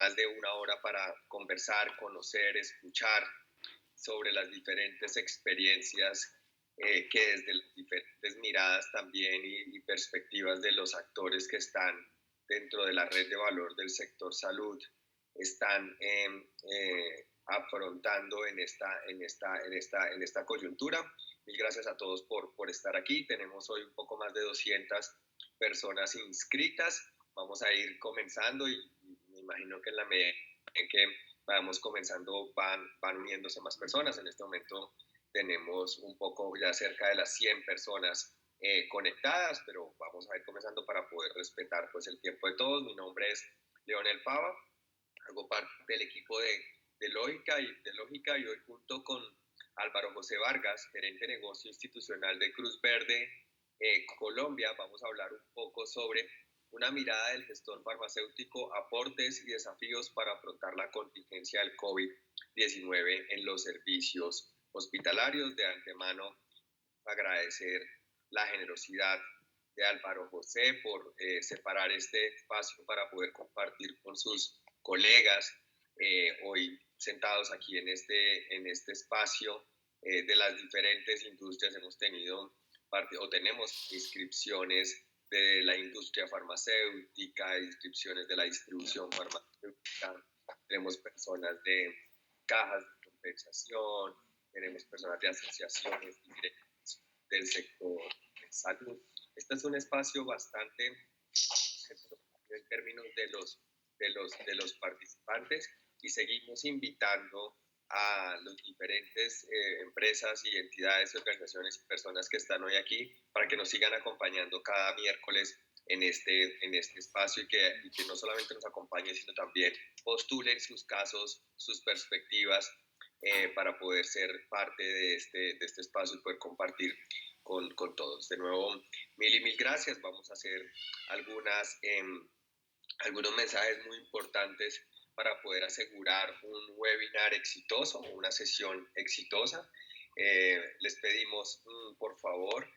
más de una hora para conversar, conocer, escuchar sobre las diferentes experiencias que desde las diferentes miradas también y perspectivas de los actores que están dentro de la red de valor del sector salud están afrontando en esta coyuntura. Mil gracias a todos por estar aquí. Tenemos hoy un poco más de 200 personas inscritas. Vamos a ir comenzando y me imagino que en la medida en que vamos comenzando van uniéndose más personas. En este momento tenemos un poco ya cerca de las 100 personas conectadas, pero vamos a ir comenzando para poder respetar pues el tiempo de todos. Mi nombre es Leonel Pava, hago parte del equipo de Lógica y hoy junto con Álvaro José Vargas, gerente de negocio institucional de Cruz Verde Colombia, vamos a hablar un poco sobre una mirada del gestor farmacéutico, aportes y desafíos para afrontar la contingencia del COVID-19 en los servicios hospitalarios. De antemano, agradecer la generosidad de Álvaro José por separar este espacio para poder compartir con sus colegas hoy sentados aquí en este espacio de las diferentes industrias. Hemos tenido o tenemos inscripciones de la industria farmacéutica, inscripciones de la distribución farmacéutica, tenemos personas de cajas de compensación, tenemos personas de asociaciones del sector de salud. Este es un espacio bastante en términos de los participantes y seguimos invitando a las diferentes empresas y entidades, organizaciones y personas que están hoy aquí para que nos sigan acompañando cada miércoles en este espacio y que no solamente nos acompañen, sino también postulen sus casos, sus perspectivas para poder ser parte de este espacio y poder compartir con todos. De nuevo, mil gracias. Vamos a hacer algunos mensajes muy importantes para poder asegurar un webinar exitoso, una sesión exitosa. Les pedimos, por favor,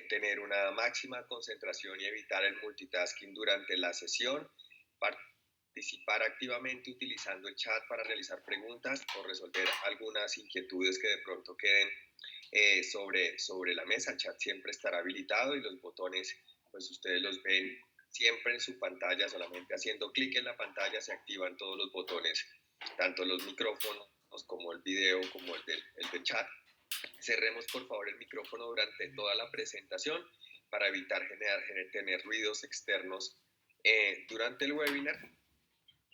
tener una máxima concentración y evitar el multitasking durante la sesión, participar activamente utilizando el chat para realizar preguntas o resolver algunas inquietudes que de pronto queden sobre la mesa. El chat siempre estará habilitado y los botones, pues ustedes los ven siempre en su pantalla. Solamente haciendo clic en la pantalla se activan todos los botones, tanto los micrófonos como el video, como el del chat. Cerremos por favor el micrófono durante toda la presentación para evitar tener ruidos externos durante el webinar.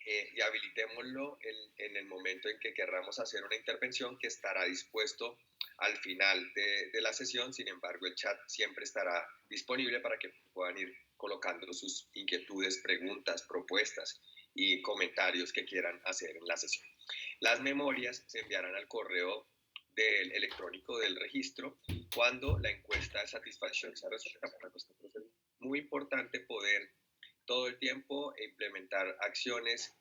Y habilitémoslo en el momento en que querramos hacer una intervención, que estará dispuesto al final de la sesión. Sin embargo, el chat siempre estará disponible para que puedan ir colocando sus inquietudes, preguntas, propuestas y comentarios que quieran hacer en la sesión. Las memorias se enviarán al correo electrónico del registro cuando la encuesta de satisfacción sea resuelta. Para nosotros es muy importante poder todo el tiempo implementar acciones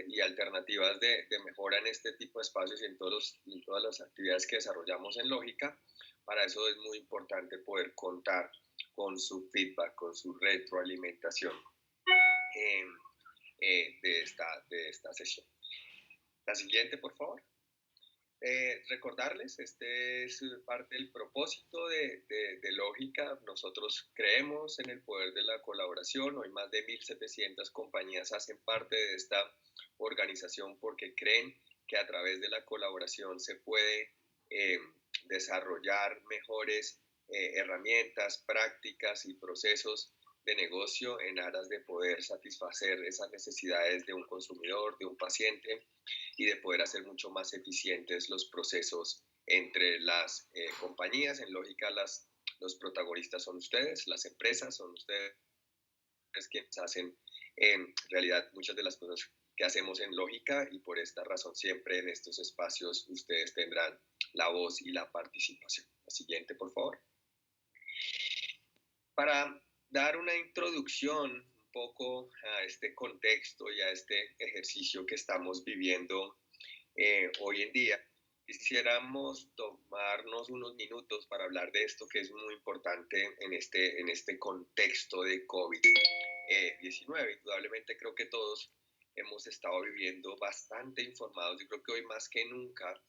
y alternativas de mejora en este tipo de espacios y en todas las actividades que desarrollamos en Lógica. Para eso es muy importante poder contar con su feedback, con su retroalimentación de esta sesión. La siguiente, por favor. Recordarles, este es parte del propósito de Lógica. Nosotros creemos en el poder de la colaboración. Hoy más de 1.700 compañías hacen parte de esta organización porque creen que a través de la colaboración se puede desarrollar mejores herramientas, prácticas y procesos de negocio en aras de poder satisfacer esas necesidades de un consumidor, de un paciente, y de poder hacer mucho más eficientes los procesos entre las compañías. En Lógica, los protagonistas son ustedes, las empresas son ustedes quienes hacen en realidad muchas de las cosas que hacemos en Lógica, y por esta razón siempre en estos espacios ustedes tendrán la voz y la participación. La siguiente, por favor. Para dar una introducción un poco a este contexto y a este ejercicio que estamos viviendo hoy en día, quisiéramos tomarnos unos minutos para hablar de esto que es muy importante en este contexto de COVID-19. Indudablemente creo que todos hemos estado viviendo bastante informados. Yo creo que hoy más que nunca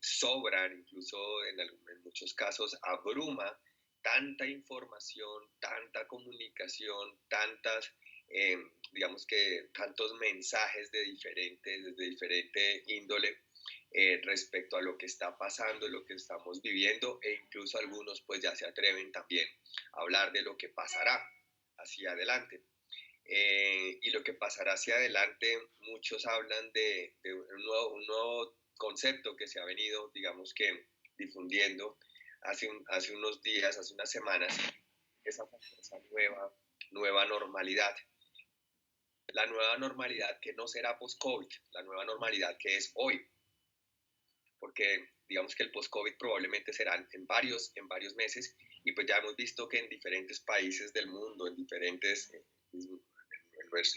sobran, incluso en muchos casos abruma tanta información, tanta comunicación, eh, digamos que tantos mensajes de diferente índole respecto a lo que está pasando, lo que estamos viviendo, e incluso algunos pues ya se atreven también a hablar de lo que pasará hacia adelante. Y lo que pasará hacia adelante, muchos hablan de un nuevo concepto que se ha venido, digamos que, difundiendo hace unos días, hace unas semanas, esa nueva normalidad. La nueva normalidad que no será post-COVID, la nueva normalidad que es hoy, porque digamos que el post-COVID probablemente será en varios meses, y pues ya hemos visto que en diferentes países del mundo, en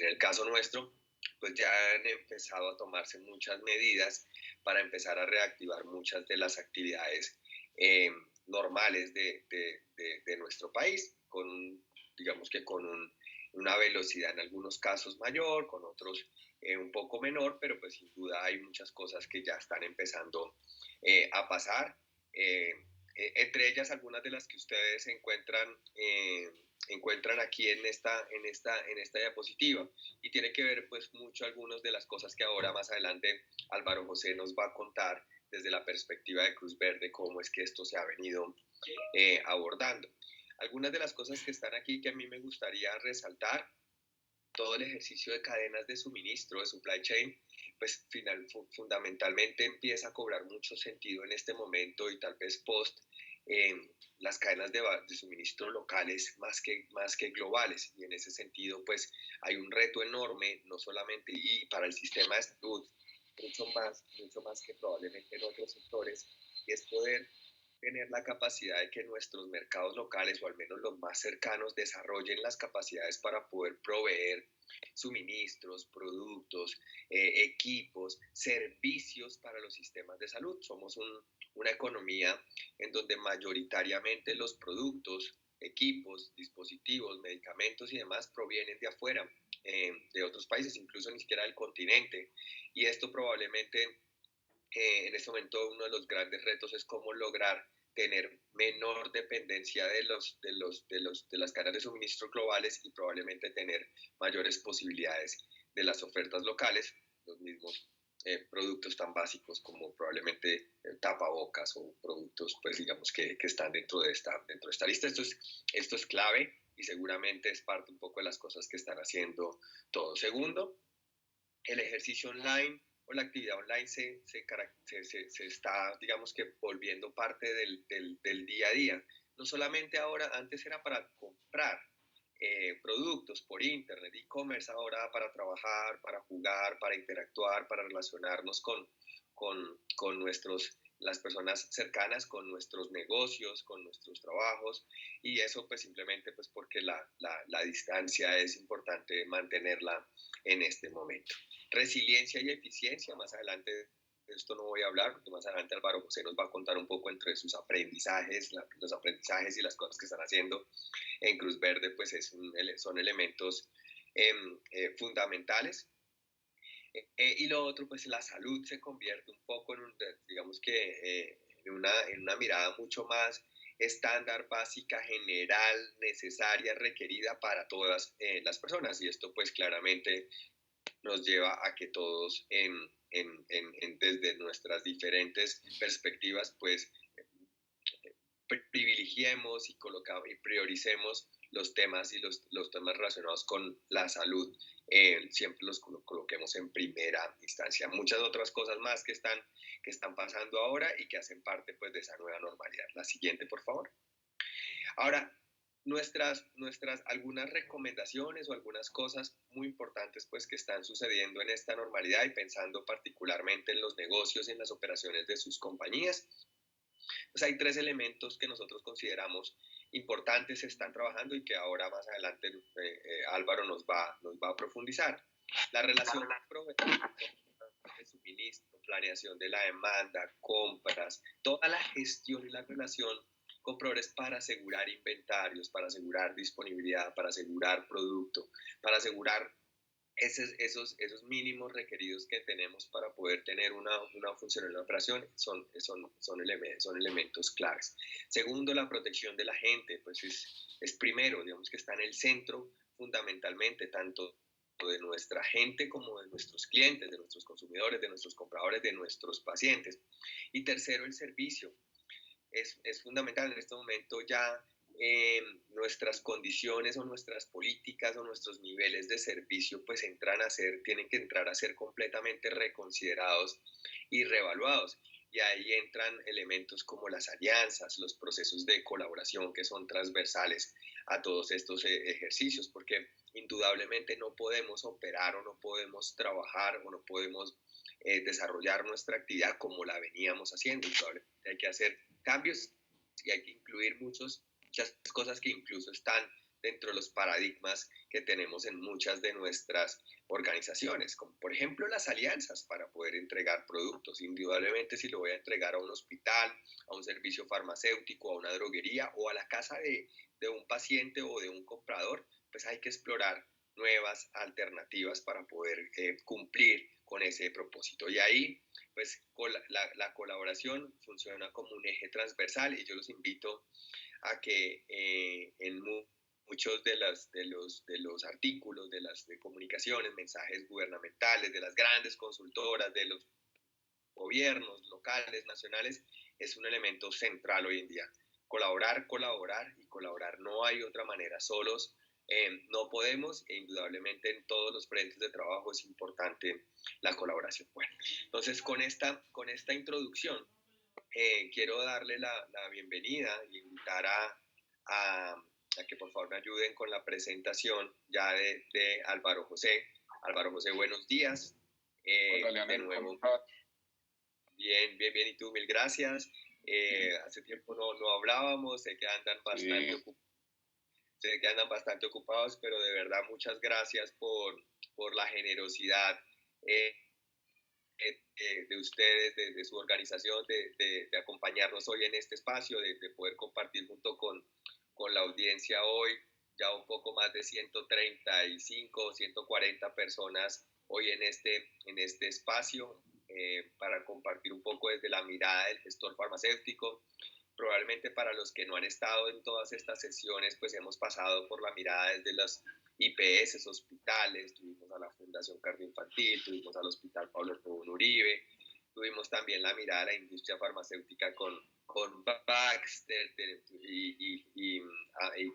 el caso nuestro, pues ya han empezado a tomarse muchas medidas para empezar a reactivar muchas de las actividades eh, normales de nuestro país, digamos que con una velocidad en algunos casos mayor, con otros un poco menor, pero pues sin duda hay muchas cosas que ya están empezando a pasar. Entre ellas algunas de las que ustedes encuentran aquí en esta diapositiva, y tiene que ver pues mucho algunas de las cosas que ahora más adelante Álvaro José nos va a contar desde la perspectiva de Cruz Verde, cómo es que esto se ha venido abordando. Algunas de las cosas que están aquí que a mí me gustaría resaltar: todo el ejercicio de cadenas de suministro, de supply chain, pues fundamentalmente empieza a cobrar mucho sentido en este momento, y tal vez post eh, las cadenas de suministro locales más que globales. Y en ese sentido, pues hay un reto enorme, no solamente y para el sistema de salud, mucho más que probablemente en otros sectores, y es poder tener la capacidad de que nuestros mercados locales, o al menos los más cercanos, desarrollen las capacidades para poder proveer suministros, productos, equipos, servicios para los sistemas de salud. Somos una economía en donde mayoritariamente los productos, equipos, dispositivos, medicamentos y demás provienen de afuera, de otros países, incluso ni siquiera del continente. Y esto probablemente en este momento uno de los grandes retos es cómo lograr tener menor dependencia de las cadenas de suministro globales, y probablemente tener mayores posibilidades de las ofertas locales, los mismos productos tan básicos como probablemente tapabocas, o productos pues digamos que están dentro de esta lista. Esto es clave, y seguramente es parte un poco de las cosas que están haciendo todos. Segundo, el ejercicio online o la actividad online se está, digamos que, volviendo parte del día a día. No solamente ahora, antes era para comprar productos por internet, e-commerce ahora para trabajar, para jugar, para interactuar, para relacionarnos con las personas cercanas, con nuestros negocios, con nuestros trabajos. Y eso pues simplemente pues porque la distancia es importante mantenerla en este momento. Resiliencia y eficiencia, más adelante de esto no voy a hablar, porque más adelante Álvaro José nos va a contar un poco entre sus aprendizajes, los aprendizajes y las cosas que están haciendo en Cruz Verde, pues son elementos fundamentales. Y lo otro, pues la salud se convierte un poco digamos que en una mirada mucho más estándar, básica, general, necesaria, requerida para todas las personas. Y esto pues claramente nos lleva a que todos desde nuestras diferentes perspectivas pues privilegiemos y prioricemos los temas y los temas relacionados con la salud, siempre los coloquemos en primera instancia. Muchas otras cosas más que están pasando ahora y que hacen parte pues de esa nueva normalidad. La siguiente, por favor. Ahora, algunas recomendaciones o algunas cosas muy importantes pues que están sucediendo en esta normalidad, y pensando particularmente en los negocios y en las operaciones de sus compañías. Pues hay tres elementos que nosotros consideramos importantes, se están trabajando, y que ahora más adelante Álvaro nos va a profundizar. La relación de suministro, planeación de la demanda, compras, toda la gestión y la relación con proveedores para asegurar inventarios, para asegurar disponibilidad, para asegurar producto, para asegurar esos mínimos requeridos que tenemos para poder tener una funcional operación son elementos claves. Segundo, la protección de la gente, pues es primero, digamos que está en el centro fundamentalmente, tanto de nuestra gente como de nuestros clientes, de nuestros consumidores, de nuestros compradores, de nuestros pacientes. Y tercero, el servicio. Es fundamental en este momento ya nuestras condiciones o nuestras políticas o nuestros niveles de servicio pues tienen que entrar a ser completamente reconsiderados y reevaluados. Y ahí entran elementos como las alianzas, los procesos de colaboración que son transversales a todos estos ejercicios, porque indudablemente no podemos operar o no podemos trabajar o no podemos desarrollar nuestra actividad como la veníamos haciendo. Indudablemente hay que hacer cambios y hay que incluir muchas cosas que incluso están dentro de los paradigmas que tenemos en muchas de nuestras organizaciones, como por ejemplo las alianzas para poder entregar productos. Indudablemente si lo voy a entregar a un hospital, a un servicio farmacéutico, a una droguería o a la casa de un paciente o de un comprador, pues hay que explorar nuevas alternativas para poder cumplir con ese propósito. Y ahí, pues la colaboración funciona como un eje transversal y yo los invito a que en muchos de los artículos, de comunicaciones, mensajes gubernamentales, de las grandes consultoras, de los gobiernos locales, nacionales, es un elemento central hoy en día. Colaborar, colaborar y colaborar. No hay otra manera. Solos no podemos e indudablemente en todos los frentes de trabajo es importante la colaboración. Bueno, entonces con esta introducción quiero darle la bienvenida e invitar a que por favor me ayuden con la presentación ya de Álvaro José. Álvaro José, buenos días. Hola, Leonel, de nuevo, bien, bien, bien. Y tú, mil gracias. Hace tiempo no hablábamos, sé que andan bastante ocupados, pero de verdad muchas gracias por la generosidad eh, de ustedes, de su organización, de acompañarnos hoy en este espacio, de poder compartir junto con la audiencia hoy, ya un poco más de 135, 140 personas hoy en este espacio para compartir un poco desde la mirada del gestor farmacéutico. Probablemente para los que no han estado en todas estas sesiones, pues hemos pasado por la mirada desde las IPS, hospitales, tuvimos a la Fundación Cardioinfantil, tuvimos al Hospital Pablo Tobón Uribe, tuvimos también la mirada a la industria farmacéutica con Baxter y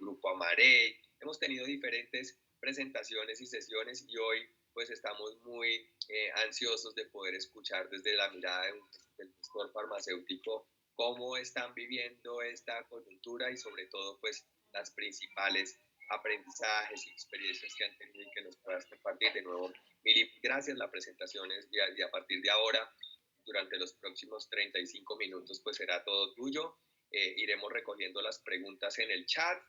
Grupo Amarey. Hemos tenido diferentes presentaciones y sesiones y hoy pues estamos muy ansiosos de poder escuchar desde la mirada del sector farmacéutico cómo están viviendo esta coyuntura y sobre todo pues las principales aprendizajes y experiencias que han tenido y que nos puedas compartir. De nuevo, mil gracias. La presentación es y a partir de ahora, durante los próximos 35 minutos, pues será todo tuyo. Iremos recogiendo las preguntas en el chat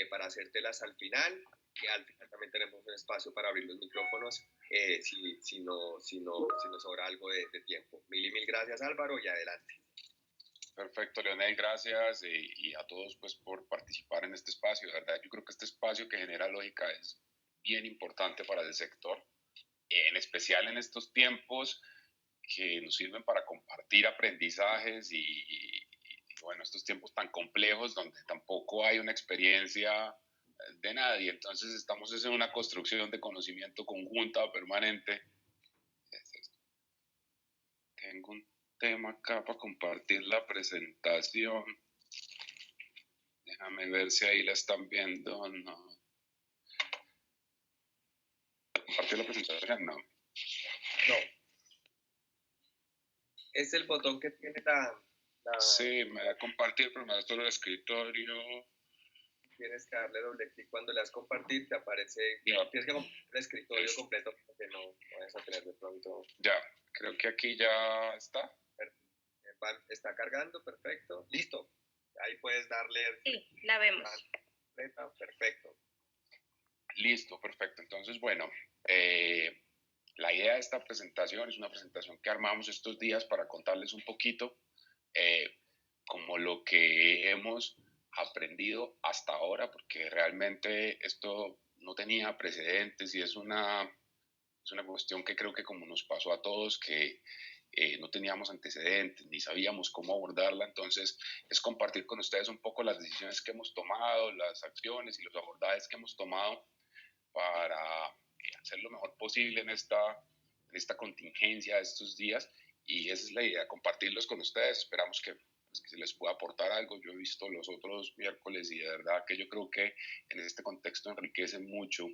para hacértelas al final. Al final también tenemos un espacio para abrir los micrófonos si nos sobra algo de tiempo. Mil gracias, Álvaro, y adelante. Perfecto, Leonel, gracias y a todos pues por participar en este espacio. De verdad, yo creo que este espacio que genera lógica es bien importante para el sector, en especial en estos tiempos que nos sirven para compartir aprendizajes y bueno, estos tiempos tan complejos donde tampoco hay una experiencia de nadie. Entonces estamos en una construcción de conocimiento conjunta, permanente. Tengo un tema acá para compartir la presentación. Déjame ver si ahí la están viendo. No. ¿Compartir la presentación? No. No. Es el botón que tiene Sí, me da compartir, pero me da solo el escritorio. Tienes que darle doble clic cuando le das compartir, te aparece. Ya. Tienes que compartir el escritorio completo porque no vayas a tener de pronto. Ya, creo que aquí ya está. Está cargando, perfecto. Listo. Ahí puedes darle. Sí, la vemos. Perfecto. Listo, perfecto. Entonces, bueno, la idea de esta presentación es una presentación que armamos estos días para contarles un poquito como lo que hemos aprendido hasta ahora, porque realmente esto no tenía precedentes y es una Es una cuestión que creo que como nos pasó a todos, que no teníamos antecedentes ni sabíamos cómo abordarla, entonces es compartir con ustedes un poco las decisiones que hemos tomado, las acciones y los abordajes que hemos tomado para hacer lo mejor posible en esta contingencia de estos días, y esa es la idea, compartirlos con ustedes. Esperamos que, pues, que se les pueda aportar algo. Yo he visto los otros miércoles y de verdad que yo creo que en este contexto enriquece mucho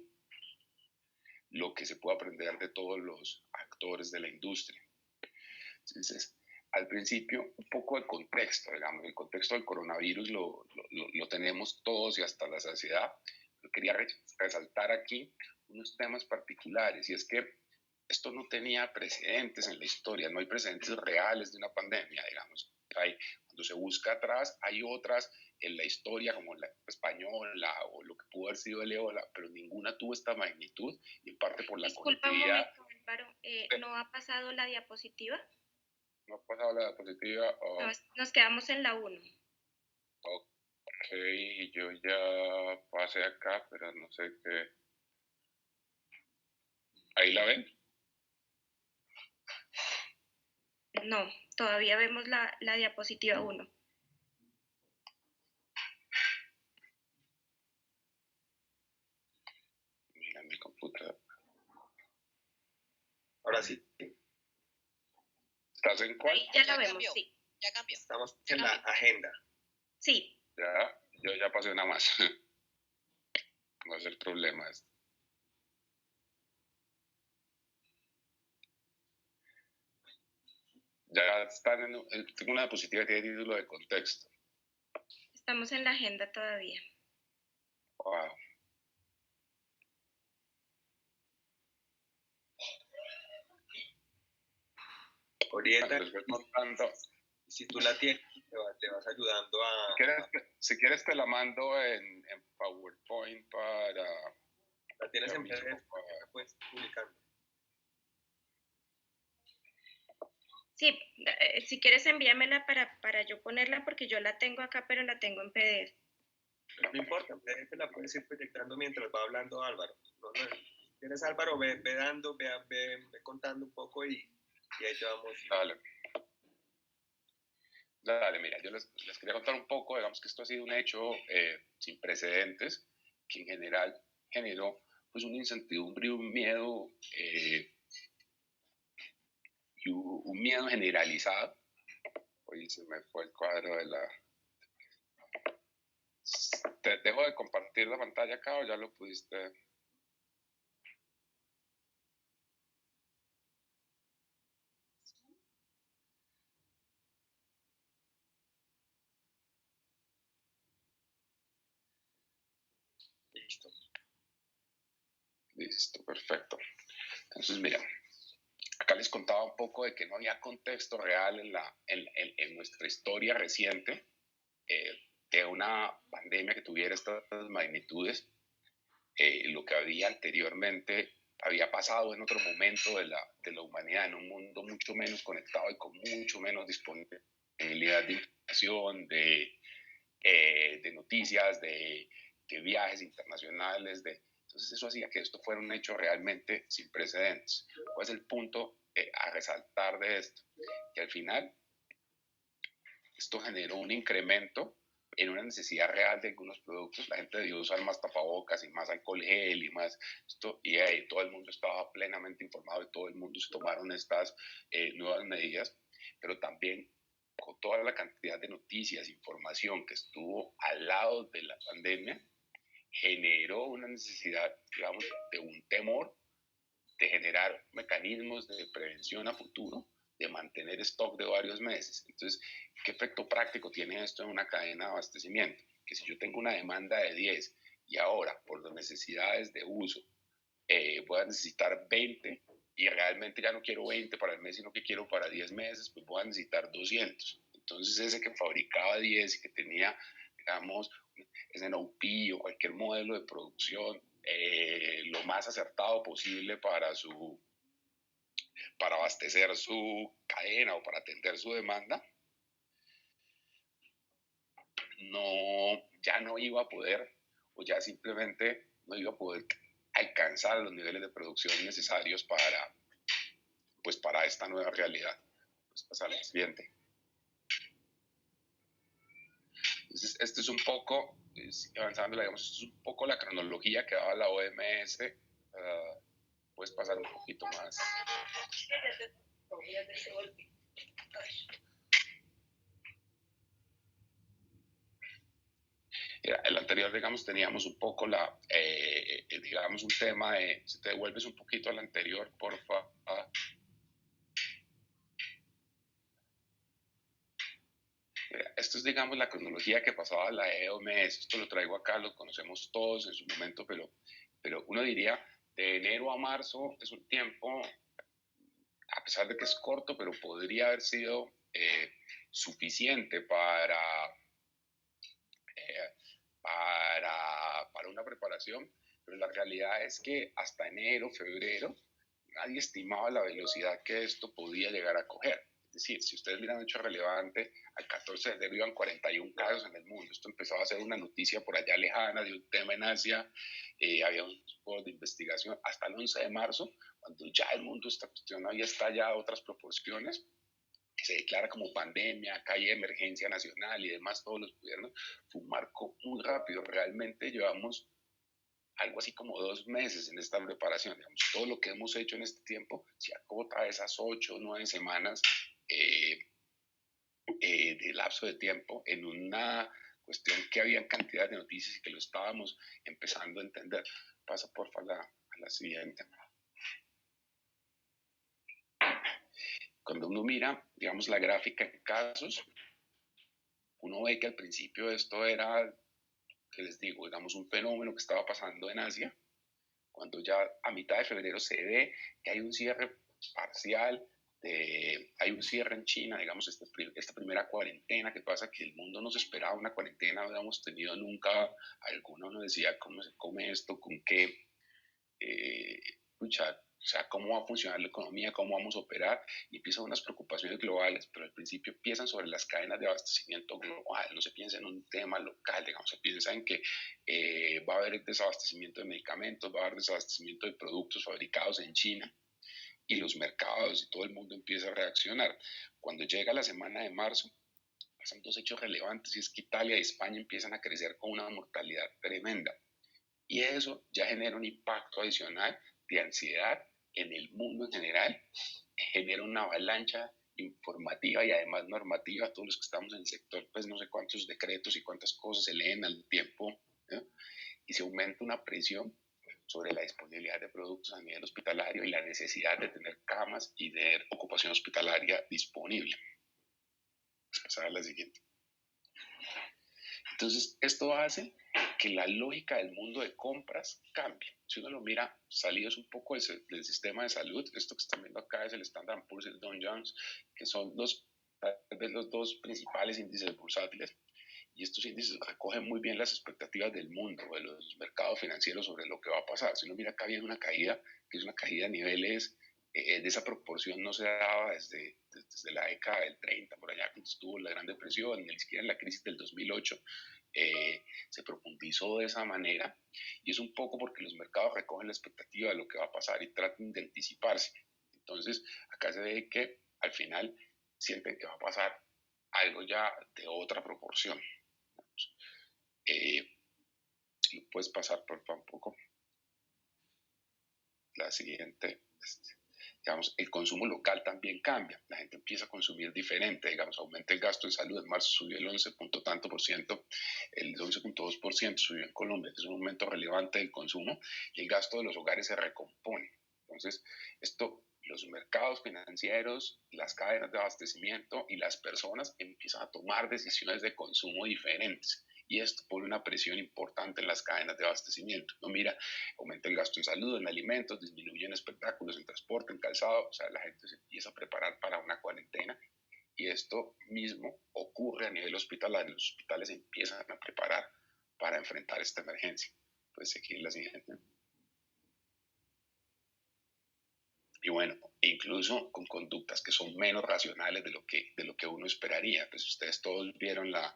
lo que se puede aprender de todos los actores de la industria. Entonces, al principio, un poco de contexto, digamos, el contexto del coronavirus lo tenemos todos y hasta la saciedad. Yo quería resaltar aquí unos temas particulares, y es que esto no tenía precedentes en la historia, no hay precedentes reales de una pandemia, digamos. Cuando se busca atrás, hay otras en la historia, como la española o lo que pudo haber sido el ébola, pero ninguna tuvo esta magnitud, y en parte por la Disculpa un momento, Álvaro, ¿no ha pasado la diapositiva? No ha pasado la diapositiva. No, nos quedamos en la 1. Ok, yo ya pasé acá, pero no sé qué. ¿Ahí la ven? No, todavía vemos la diapositiva 1. Mira mi computadora. Ahora sí. ¿Estás en cuál? Ahí ya la vemos, cambió. Sí. Ya cambió. Estamos en la agenda. Sí. Ya, yo ya pasé una más. No es el problema esto. Ya están tengo una diapositiva que tiene título de contexto. Estamos en la agenda todavía. Wow. Orienta. Tanto. Si tú la tienes, te vas ayudando a... Si quieres te la mando en PowerPoint para... La tienes en PDF, pues publicando. Sí, si quieres envíamela para yo ponerla, porque yo la tengo acá, pero la tengo en PDF. No importa, en PDF la puedes ir proyectando mientras va hablando Álvaro. Si quieres, Álvaro, ve dando, ve contando un poco y ahí te vamos. Dale, mira, yo les quería contar un poco, digamos que esto ha sido un hecho sin precedentes, que en general generó pues una incertidumbre y un miedo, un miedo generalizado. Oye, se me fue el cuadro de la... ¿Te dejo de compartir la pantalla acá o ya lo pudiste...? Listo, perfecto. Entonces, mira, acá les contaba un poco de que no había contexto real en nuestra historia reciente de una pandemia que tuviera estas magnitudes. Lo que había anteriormente había pasado en otro momento de la humanidad, en un mundo mucho menos conectado y con mucho menos disponibilidad de información, de noticias, de viajes internacionales, entonces eso hacía que esto fuera un hecho realmente sin precedentes. ¿Cuál es el punto a resaltar de esto? Que al final esto generó un incremento en una necesidad real de algunos productos. La gente debió usar más tapabocas y más alcohol gel y más esto, y todo el mundo estaba plenamente informado y todo el mundo se tomaron estas nuevas medidas, pero también con toda la cantidad de noticias, información que estuvo al lado de la pandemia, generó una necesidad, digamos, de un temor de generar mecanismos de prevención a futuro, de mantener stock de varios meses. Entonces, ¿qué efecto práctico tiene esto en una cadena de abastecimiento? Que si yo tengo una demanda de 10 y ahora por las necesidades de uso voy a necesitar 20 y realmente ya no quiero 20 para el mes, sino que quiero para 10 meses, pues voy a necesitar 200. Entonces ese que fabricaba 10 y que tenía, digamos, SNOP o cualquier modelo de producción lo más acertado posible para abastecer su cadena o para atender su demanda, ya no iba a poder, o ya simplemente no iba a poder alcanzar los niveles de producción necesarios para esta nueva realidad. Pues pasar al siguiente. Entonces, esto es un poco, avanzando, digamos, esto es un poco la cronología que daba la OMS. Puedes pasar un poquito más. El anterior, digamos, teníamos un poco digamos, un tema de, si te devuelves un poquito al anterior, porfa. Esto es, digamos, la cronología que pasaba la OMS. Esto lo traigo acá, lo conocemos todos en su momento, pero uno diría, de enero a marzo es un tiempo, a pesar de que es corto, pero podría haber sido suficiente para una preparación, pero la realidad es que hasta enero, febrero, nadie estimaba la velocidad que esto podía llegar a coger. Es decir, si ustedes miran un hecho relevante, al 14 de enero iban 41 casos en el mundo. Esto empezaba a ser una noticia por allá lejana de un tema en Asia. Había un foro de investigación hasta el 11 de marzo, cuando ya el mundo, esta cuestión había estallado a otras proporciones, que se declara como pandemia, acá hay emergencia nacional y demás, todos los gobiernos. Fue un marco muy rápido. Realmente llevamos algo así como 2 meses en esta preparación. Digamos, todo lo que hemos hecho en este tiempo se acota a esas 8 o 9 semanas de lapso de tiempo en una cuestión que había cantidad de noticias y que lo estábamos empezando a entender. Pasa porfa a la siguiente. Cuando uno mira, digamos, la gráfica de casos, uno ve que al principio esto era, que les digo, digamos, un fenómeno que estaba pasando en Asia, cuando ya a mitad de febrero se ve que hay un cierre parcial, hay un cierre en China, digamos, esta primera cuarentena que pasa, que el mundo no se esperaba una cuarentena, no habíamos tenido nunca alguna, uno decía, ¿cómo se come esto? ¿Con qué? O sea, ¿cómo va a funcionar la economía? ¿Cómo vamos a operar? Y empiezan unas preocupaciones globales, pero al principio empiezan sobre las cadenas de abastecimiento global, no se piensa en un tema local, digamos, se piensa en que va a haber desabastecimiento de medicamentos, va a haber desabastecimiento de productos fabricados en China, y los mercados y todo el mundo empieza a reaccionar. Cuando llega la semana de marzo, pasan 2 hechos relevantes, y es que Italia y España empiezan a crecer con una mortalidad tremenda. Y eso ya genera un impacto adicional de ansiedad en el mundo en general, genera una avalancha informativa y además normativa. Todos los que estamos en el sector, pues no sé cuántos decretos y cuántas cosas se leen al tiempo, ¿no? Y se aumenta una presión sobre la disponibilidad de productos a nivel hospitalario y la necesidad de tener camas y de ocupación hospitalaria disponible. Vamos a pasar a la siguiente. Entonces, esto hace que la lógica del mundo de compras cambie. Si uno lo mira, salidos un poco del sistema de salud, esto que están viendo acá es el Standard & Poor's y el Dow Jones, que son tal vez los 2 principales índices bursátiles, y estos índices recogen muy bien las expectativas del mundo, de los mercados financieros sobre lo que va a pasar. Si uno mira acá viene una caída, que es una caída a niveles de esa proporción no se daba desde la década del 30, por allá cuando estuvo la Gran Depresión, ni siquiera en la crisis del 2008, se profundizó de esa manera, y es un poco porque los mercados recogen la expectativa de lo que va a pasar y tratan de anticiparse. Entonces, acá se ve que al final sienten que va a pasar algo ya de otra proporción. Puedes pasar por un poco la siguiente. Digamos, el consumo local también cambia, la gente empieza a consumir diferente, digamos, aumenta el gasto en salud, en marzo subió el 11 punto tanto por ciento, el 11.2% subió en Colombia, que es un aumento relevante del consumo, y el gasto de los hogares se recompone. Entonces, los mercados financieros, las cadenas de abastecimiento y las personas empiezan a tomar decisiones de consumo diferentes. Y esto pone una presión importante en las cadenas de abastecimiento. No mira, aumenta el gasto en salud, en alimentos, disminuye en espectáculos, en transporte, en calzado. O sea, la gente se empieza a preparar para una cuarentena. Y esto mismo ocurre a nivel hospitalario. Los hospitales empiezan a preparar para enfrentar esta emergencia. Puedes seguir la siguiente. Y bueno, incluso con conductas que son menos racionales de lo que uno esperaría. Pues ustedes todos vieron la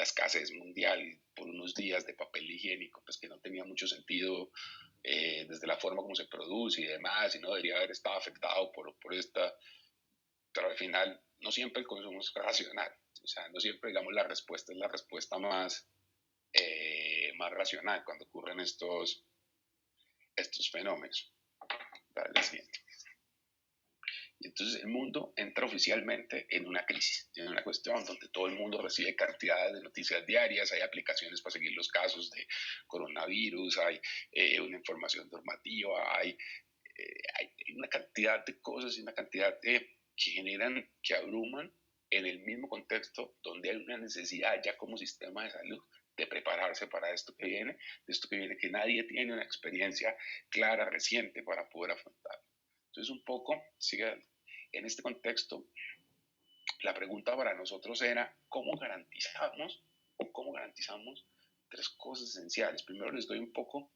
escasez mundial por unos días de papel higiénico, pues que no tenía mucho sentido desde la forma como se produce y demás, y no debería haber estado afectado por esta, pero al final no siempre el consumo es racional, o sea, no siempre, digamos, la respuesta es la respuesta más racional cuando ocurren estos fenómenos. Dale, siguiente. Y entonces el mundo entra oficialmente en una crisis, en una cuestión donde todo el mundo recibe cantidades de noticias diarias, hay aplicaciones para seguir los casos de coronavirus, hay una información normativa, hay una cantidad de cosas y una cantidad que generan, que abruman en el mismo contexto donde hay una necesidad ya como sistema de salud de prepararse para esto que viene, de esto que viene, que nadie tiene una experiencia clara, reciente para poder afrontar. Entonces, un poco, sigue en este contexto, la pregunta para nosotros era, ¿cómo garantizamos tres cosas esenciales? Primero les doy un poco,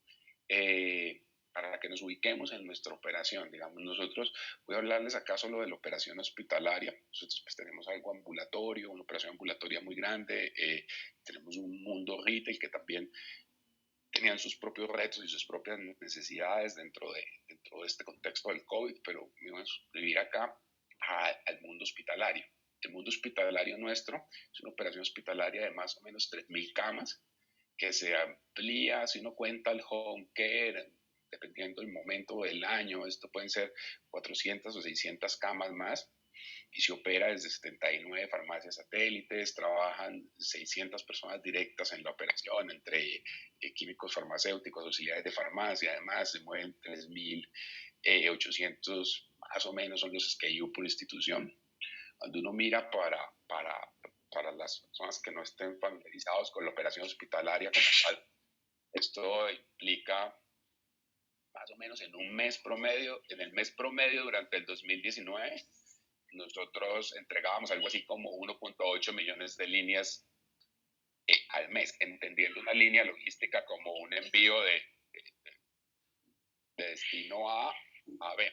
para que nos ubiquemos en nuestra operación. Digamos, nosotros, voy a hablarles acá solo de la operación hospitalaria. Nosotros pues tenemos algo ambulatorio, una operación ambulatoria muy grande, tenemos un mundo retail que también tenían sus propios retos y sus propias necesidades dentro de este contexto del COVID, pero me voy a suscribir acá al mundo hospitalario. El mundo hospitalario nuestro es una operación hospitalaria de más o menos 3.000 camas, que se amplía, si uno cuenta el home care, dependiendo del momento del año, esto pueden ser 400 o 600 camas más, y se opera desde 79 farmacias satélites, trabajan 600 personas directas en la operación, entre químicos farmacéuticos, auxiliares de farmacia, además se mueven 3.800 más o menos son los SKU por institución. Cuando uno mira para las personas que no estén familiarizados con la operación hospitalaria como tal, esto implica más o menos en un mes promedio, en el mes promedio durante el 2019, nosotros entregábamos algo así como 1.8 millones de líneas al mes, entendiendo una línea logística como un envío de destino A a B.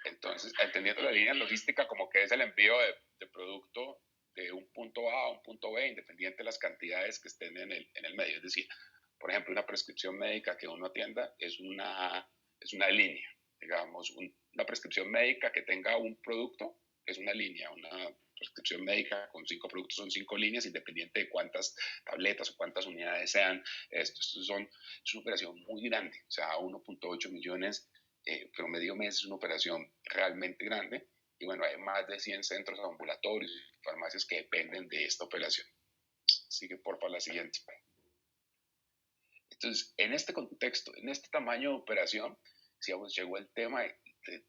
Entonces, entendiendo la línea logística como que es el envío de producto de un punto A a un punto B, independiente de las cantidades que estén en el medio. Es decir, por ejemplo, una prescripción médica que uno atienda es una línea. Digamos, una prescripción médica que tenga un producto es una línea. Una prescripción médica con 5 productos son 5 líneas, independiente de cuántas tabletas o cuántas unidades sean. Es una operación muy grande, o sea, 1.8 millones promedio mes es una operación realmente grande. Y bueno, hay más de 100 centros ambulatorios y farmacias que dependen de esta operación. Sigue por la siguiente. Entonces, en este contexto, en este tamaño de operación, digamos, llegó el tema del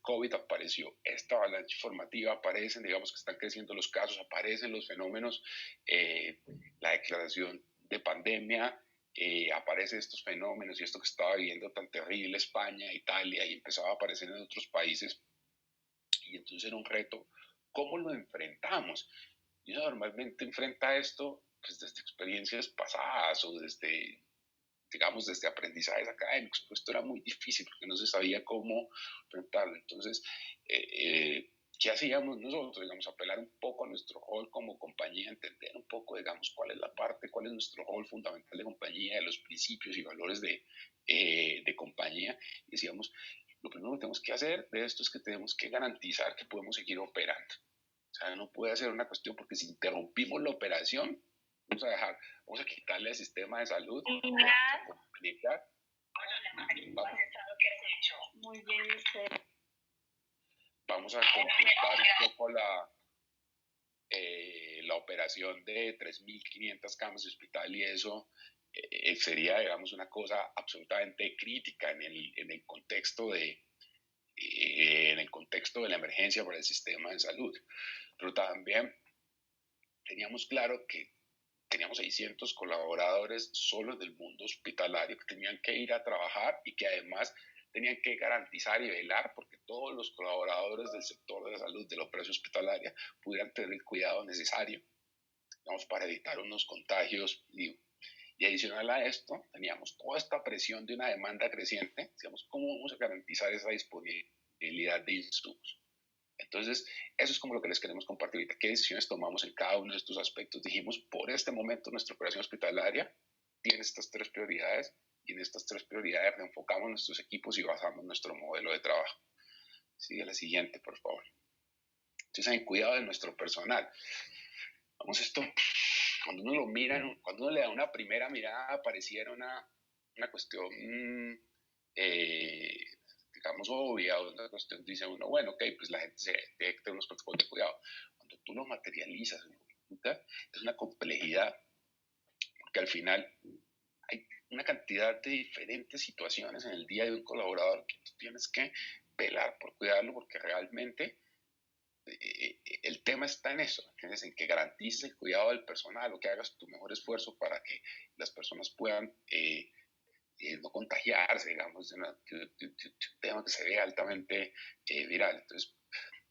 COVID, apareció esta avalancha informativa, aparecen, digamos que están creciendo los casos, aparecen los fenómenos, la declaración de pandemia, aparecen estos fenómenos y esto que estaba viviendo tan terrible España, Italia, y empezaba a aparecer en otros países. Y entonces era un reto, ¿cómo lo enfrentamos? Y uno normalmente enfrenta esto pues, desde experiencias pasadas o desde, digamos, desde aprendizajes académicos, pero esto era muy difícil porque no se sabía cómo enfrentarlo. Entonces, ¿qué hacíamos nosotros? Digamos, apelar un poco a nuestro rol como compañía, entender un poco, digamos, cuál es nuestro rol fundamental de compañía, de los principios y valores de compañía. Y decíamos, lo primero que tenemos que hacer de esto es que tenemos que garantizar que podemos seguir operando. O sea, no puede ser una cuestión porque si interrumpimos la operación, vamos a quitarle al sistema de salud, vamos a complicar. Muy bien, usted. Vamos a complicar un poco la operación de 3.500 camas de hospital y eso sería, digamos, una cosa absolutamente crítica en el contexto de la emergencia para el sistema de salud. Pero también teníamos claro que teníamos 600 colaboradores solo del mundo hospitalario que tenían que ir a trabajar y que además tenían que garantizar y velar porque todos los colaboradores del sector de la salud, de la operación hospitalaria, pudieran tener el cuidado necesario, digamos, para evitar unos contagios. Y adicional a esto, teníamos toda esta presión de una demanda creciente, digamos, ¿cómo vamos a garantizar esa disponibilidad de insumos? Entonces, eso es como lo que les queremos compartir ahorita. ¿Qué decisiones tomamos en cada uno de estos aspectos? Dijimos, por este momento nuestra operación hospitalaria tiene estas 3 prioridades y en estas 3 prioridades enfocamos nuestros equipos y basamos nuestro modelo de trabajo. Sigue la siguiente, por favor. Entonces, en cuidado de nuestro personal. Vamos, esto, cuando uno lo mira, cuando uno le da una primera mirada, pareciera una cuestión, digamos, obvia, una cuestión, dice uno, bueno, ok, pues la gente se detecta unos protocolos de cuidado. Cuando tú lo materializas, es una complejidad, porque al final hay una cantidad de diferentes situaciones en el día de un colaborador que tú tienes que velar por cuidarlo, porque realmente el tema está en eso, ¿entiendes? En que garantices el cuidado del personal o que hagas tu mejor esfuerzo para que las personas puedan no contagiarse, digamos, de un tema que se ve altamente viral. Entonces,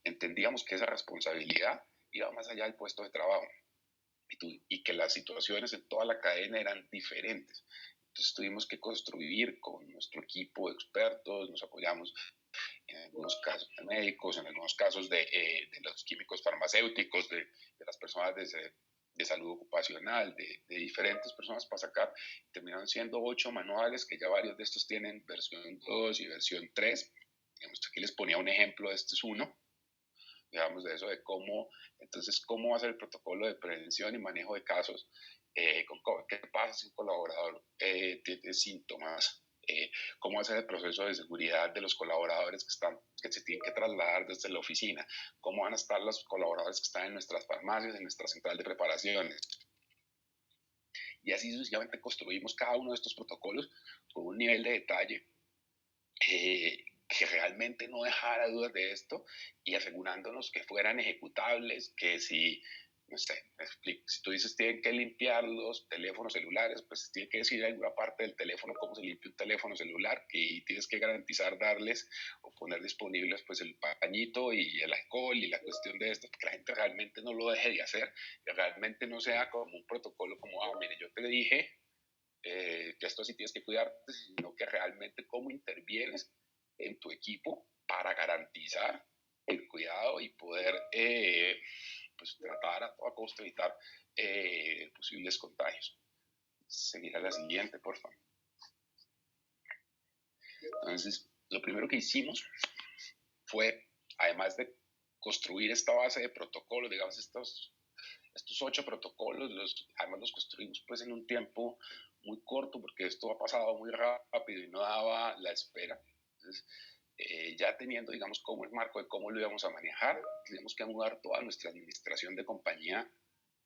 entendíamos que esa responsabilidad iba más allá del puesto de trabajo y que las situaciones en toda la cadena eran diferentes. Entonces tuvimos que construir con nuestro equipo de expertos, nos apoyamos en algunos casos de médicos, en algunos casos de los químicos farmacéuticos, de las personas de salud ocupacional, de diferentes personas para sacar. Terminaron siendo 8 manuales, que ya varios de estos tienen versión 2 y versión 3. Digamos, aquí les ponía un ejemplo, este es uno, digamos, de eso, de cómo, entonces, cómo hacer el protocolo de prevención y manejo de casos, qué pasa si un colaborador tiene síntomas, cómo hacer el proceso de seguridad de los colaboradores que se tienen que trasladar desde la oficina, cómo van a estar los colaboradores que están en nuestras farmacias, en nuestra central de preparaciones. Y así sucesivamente construimos cada uno de estos protocolos con un nivel de detalle que realmente no dejara dudas de esto y asegurándonos que fueran ejecutables, que si, no sé, me explico, si tú dices tienen que limpiar los teléfonos celulares, pues tiene que decir alguna parte del teléfono cómo se limpia un teléfono celular y tienes que garantizar darles o poner disponibles pues el pañito y el alcohol y la cuestión de esto, que la gente realmente no lo deje de hacer, que realmente no sea como un protocolo como, mire, yo te dije que esto sí tienes que cuidarte, sino que realmente cómo intervienes en tu equipo para garantizar el cuidado y poder pues tratar a toda costa evitar posibles contagios. Seguir a la siguiente, por favor. Entonces, lo primero que hicimos fue, además de construir esta base de protocolos, digamos, estos 8 protocolos, además los construimos pues en un tiempo muy corto porque esto ha pasado muy rápido y no daba la espera. Entonces, ya teniendo, digamos, como el marco de cómo lo íbamos a manejar, teníamos que mudar toda nuestra administración de compañía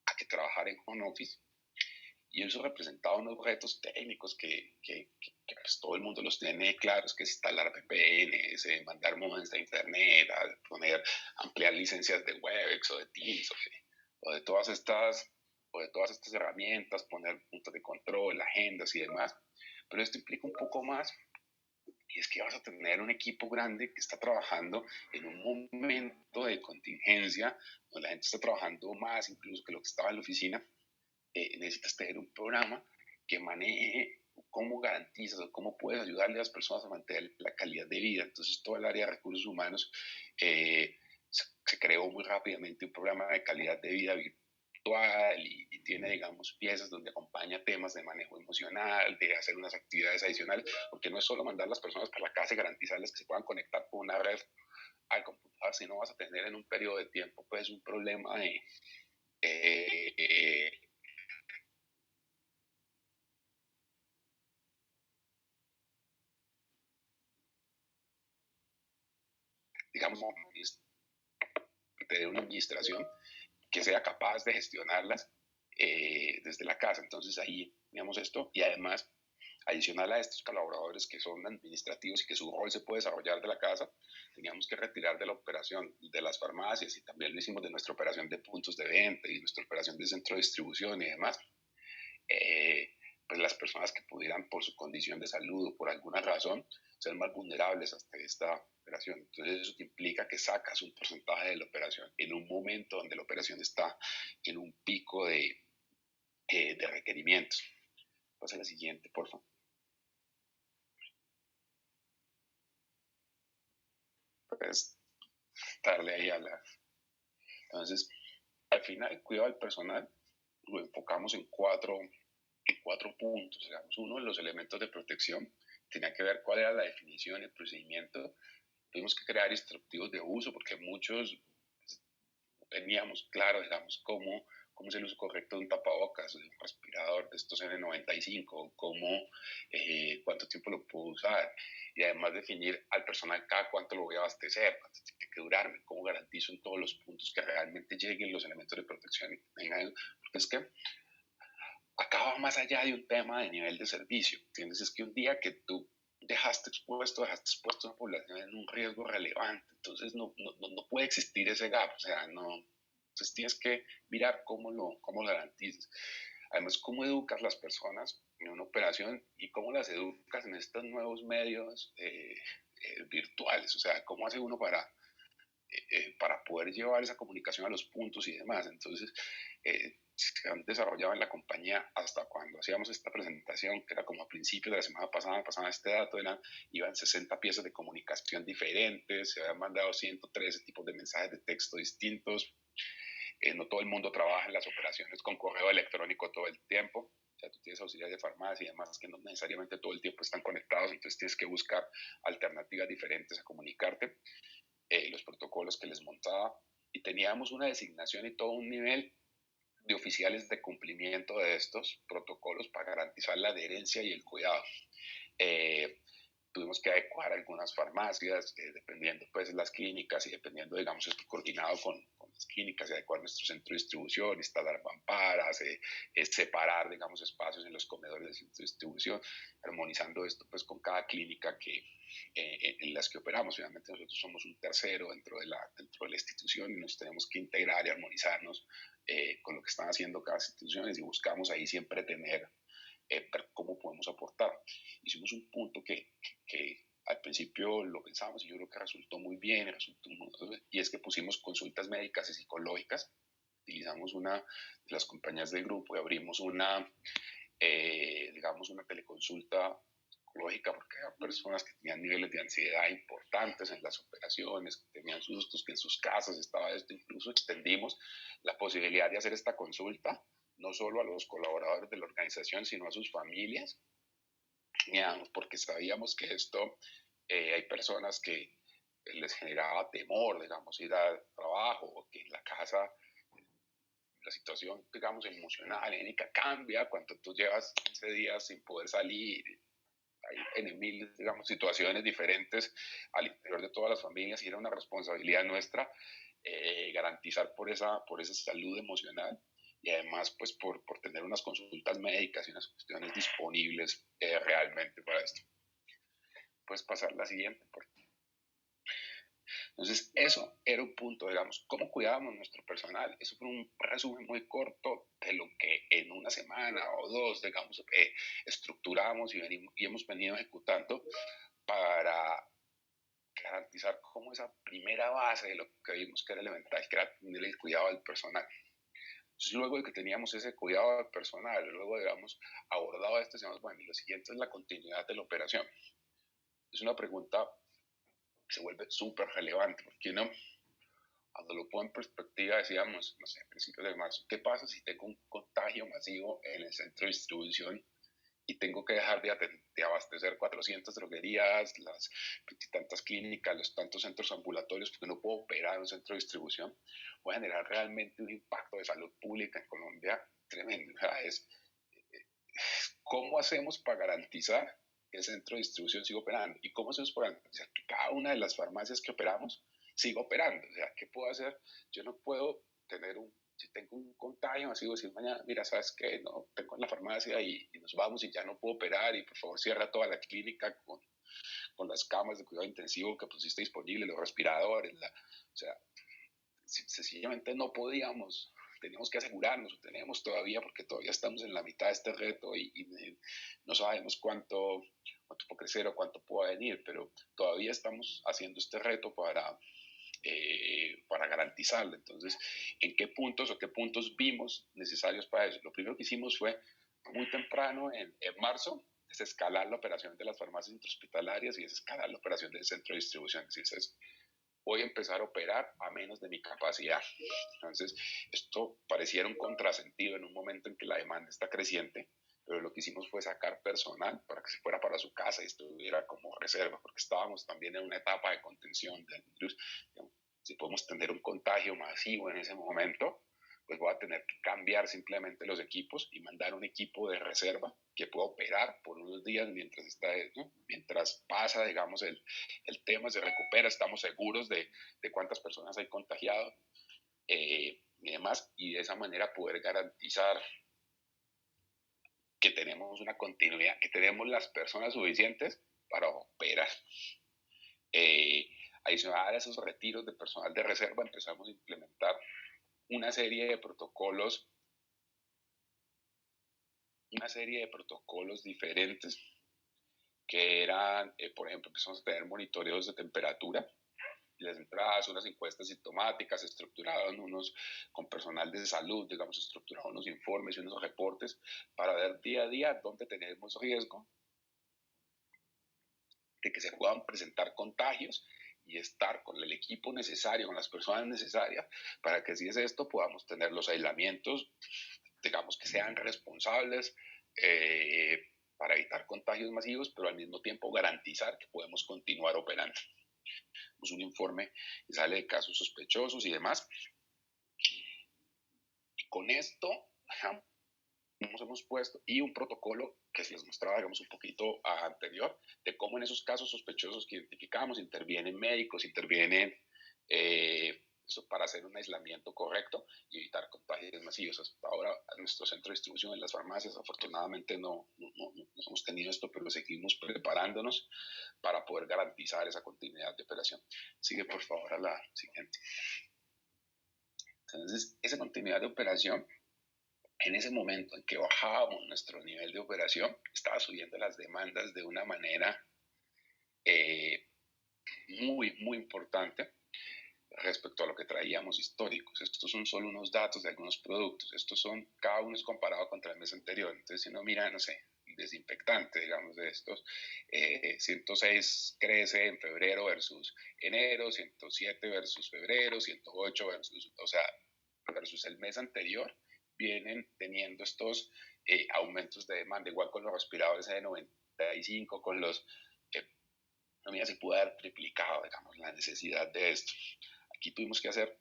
a que trabajara en home office. Y eso representaba unos retos técnicos que pues todo el mundo los tiene claros, que es instalar VPNs, mandar modems de internet, ampliar licencias de Webex o de Teams o de todas estas herramientas, poner puntos de control, agendas y demás. Pero esto implica un poco más, y es que vas a tener un equipo grande que está trabajando en un momento de contingencia, donde la gente está trabajando más incluso que lo que estaba en la oficina. Necesitas tener un programa que maneje cómo garantizas o cómo puedes ayudarle a las personas a mantener la calidad de vida. Entonces, todo el área de recursos humanos se creó muy rápidamente un programa de calidad de vida virtual y tiene, digamos, piezas donde acompaña temas de manejo emocional, de hacer unas actividades adicionales, porque no es solo mandar a las personas para la casa y garantizarles que se puedan conectar con una red al computador, sino vas a tener en un periodo de tiempo pues un problema de digamos, de una administración que sea capaz de gestionarlas desde la casa. Entonces ahí digamos esto y además adicional a estos colaboradores que son administrativos y que su rol se puede desarrollar de la casa, teníamos que retirar de la operación de las farmacias y también lo hicimos de nuestra operación de puntos de venta y nuestra operación de centro de distribución y demás. Pues las personas que pudieran por su condición de salud o por alguna razón ser más vulnerables hasta esta operación. Entonces eso te implica que sacas un porcentaje de la operación en un momento donde la operación está en un pico de requerimientos. Pasa a la siguiente, por favor. Pues, darle ahí a la... Entonces, al final, el cuidado del personal lo enfocamos en cuatro puntos. Digamos, uno de los elementos de protección tenía que ver cuál era la definición, el procedimiento. Tuvimos que crear instructivos de uso porque muchos teníamos claro, digamos, cómo es el uso correcto de un tapabocas, de un respirador, de estos N95, cuánto tiempo lo puedo usar, y además definir al personal cada cuánto lo voy a abastecer, cuánto tiene que durarme, cómo garantizo en todos los puntos que realmente lleguen los elementos de protección y tengan eso, porque es que acaba más allá de un tema de nivel de servicio, ¿entiendes? Es que un día que tú dejaste expuesto a una población en un riesgo relevante, entonces no puede existir ese gap, o sea, no, entonces tienes que mirar cómo lo garantizas. Además, cómo educas las personas en una operación y cómo las educas en estos nuevos medios virtuales, o sea, cómo hace uno para poder llevar esa comunicación a los puntos y demás. Entonces, se han desarrollado en la compañía hasta cuando hacíamos esta presentación, que era como a principios de la semana pasada, pasaba este dato, iban 60 piezas de comunicación diferentes, se habían mandado 113 tipos de mensajes de texto distintos. No todo el mundo trabaja en las operaciones con correo electrónico todo el tiempo. O sea, tú tienes auxiliares de farmacia y demás que no necesariamente todo el tiempo están conectados, entonces tienes que buscar alternativas diferentes a comunicarte. Los protocolos que les montaba, y teníamos una designación y todo un nivel de oficiales de cumplimiento de estos protocolos para garantizar la adherencia y el cuidado. Tuvimos que adecuar algunas farmacias, dependiendo pues las clínicas y dependiendo, digamos, esto coordinado con las clínicas, y adecuar nuestro centro de distribución, instalar mamparas, separar, digamos, espacios en los comedores del centro de distribución, armonizando esto pues con cada clínica en las que operamos. Finalmente nosotros somos un tercero dentro de la institución y nos tenemos que integrar y armonizarnos con lo que están haciendo cada institución, y buscamos ahí siempre tener ver cómo podemos aportar. Hicimos un punto que al principio lo pensamos y yo creo que resultó muy bien, y es que pusimos consultas médicas y psicológicas. Utilizamos una de las compañías del grupo y abrimos digamos, una teleconsulta psicológica, porque había personas que tenían niveles de ansiedad importantes en las operaciones, que tenían sustos, que en sus casas estaba esto. Incluso extendimos la posibilidad de hacer esta consulta no solo a los colaboradores de la organización, sino a sus familias, porque sabíamos que esto, hay personas que les generaba temor, digamos, ir al trabajo, o que en la casa la situación, digamos, emocional, étnica cambia cuando tú llevas 15 días sin poder salir. Hay en mil, digamos, situaciones diferentes al interior de todas las familias, y era una responsabilidad nuestra garantizar por esa salud emocional, y además pues por tener unas consultas médicas y unas cuestiones disponibles realmente para esto. Puedes pasar la siguiente. Entonces, eso era un punto, digamos, cómo cuidábamos nuestro personal. Eso fue un resumen muy corto de lo que en una semana o dos, digamos, estructuramos y hemos venido ejecutando para garantizar como esa primera base de lo que vimos que era elemental, que era tener el cuidado del personal. Entonces, luego de que teníamos ese cuidado del personal, luego, digamos, abordado esto, decíamos, bueno, y lo siguiente es la continuidad de la operación. Es una pregunta que se vuelve súper relevante, porque uno, cuando lo pongo en perspectiva, decíamos, no sé, a principios de marzo, ¿qué pasa si tengo un contagio masivo en el centro de distribución y tengo que dejar de abastecer 400 droguerías, las tantas clínicas, los tantos centros ambulatorios, porque no puedo operar en un centro de distribución? Voy a generar realmente un impacto de salud pública en Colombia tremendo. O sea, ¿cómo hacemos para garantizar que el centro de distribución siga operando? ¿Y cómo hacemos para garantizar que cada una de las farmacias que operamos siga operando? O sea, ¿qué puedo hacer? Yo no puedo tener si tengo un contagio, así decir mañana, mira, ¿sabes qué? No, tengo en la farmacia y nos vamos y ya no puedo operar, y por favor cierra toda la clínica con las camas de cuidado intensivo que pusiste disponibles, los respiradores, o sea, sencillamente no podíamos, teníamos que asegurarnos, tenemos todavía, porque todavía estamos en la mitad de este reto y no sabemos cuánto puede crecer o cuánto pueda venir, pero todavía estamos haciendo este reto para garantizarlo. Entonces, ¿en qué puntos vimos necesarios para eso? Lo primero que hicimos fue muy temprano, en marzo, desescalar la operación de las farmacias intrahospitalarias y desescalar la operación del centro de distribución. Es decir, voy a empezar a operar a menos de mi capacidad. Entonces, esto pareciera un contrasentido en un momento en que la demanda está creciente, pero lo que hicimos fue sacar personal para que se fuera para su casa y estuviera como reserva, porque estábamos también en una etapa de contención del virus. Si podemos tener un contagio masivo en ese momento, pues voy a tener que cambiar simplemente los equipos y mandar un equipo de reserva que pueda operar por unos días mientras pasa, digamos, el tema, se recupera, estamos seguros de cuántas personas hay contagiado y demás, y de esa manera poder garantizar que tenemos una continuidad, que tenemos las personas suficientes para operar. Adicional a esos retiros de personal de reserva, empezamos a implementar una serie de protocolos diferentes que eran, por ejemplo, empezamos a tener monitoreos de temperatura, las entradas, unas encuestas sintomáticas, estructurados con personal de salud, digamos, estructurados unos informes y unos reportes para ver día a día dónde tenemos riesgo de que se puedan presentar contagios y estar con el equipo necesario, con las personas necesarias, para que si es esto podamos tener los aislamientos, digamos, que sean responsables para evitar contagios masivos, pero al mismo tiempo garantizar que podemos continuar operando. Es un informe que sale de casos sospechosos y demás. Y con esto nos hemos puesto, y un protocolo que les mostraba, digamos, un poquito anterior, de cómo en esos casos sospechosos que identificamos intervienen médicos, intervienen eso para hacer un aislamiento correcto y evitar contagios masivos. Hasta ahora, a nuestro centro de distribución en las farmacias, afortunadamente no hemos tenido esto, pero seguimos preparándonos para poder garantizar esa continuidad de operación. Sigue, por favor, a la siguiente. Entonces, esa continuidad de operación, en ese momento en que bajábamos nuestro nivel de operación, estaba subiendo las demandas de una manera muy importante respecto a lo que traíamos históricos. Estos son solo unos datos de algunos productos. Estos son, cada uno es comparado contra el mes anterior. Entonces, si uno mira, no sé, desinfectante, digamos, de estos, 106 crece en febrero versus enero, 107 versus febrero, 108 versus, o sea, versus el mes anterior, vienen teniendo estos aumentos de demanda, igual con los respiradores N95, con los, se puede haber triplicado, digamos, la necesidad de esto. Aquí tuvimos que hacer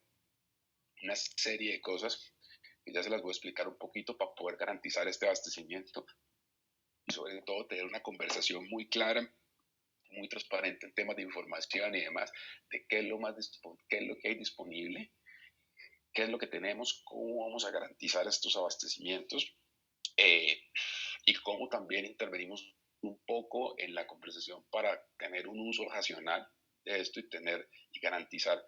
una serie de cosas que ya se las voy a explicar un poquito para poder garantizar este abastecimiento y sobre todo tener una conversación muy clara, muy transparente en temas de información y demás, de qué es lo que hay disponible, qué es lo que tenemos, cómo vamos a garantizar estos abastecimientos y cómo también intervenimos un poco en la conversación para tener un uso racional de esto y garantizar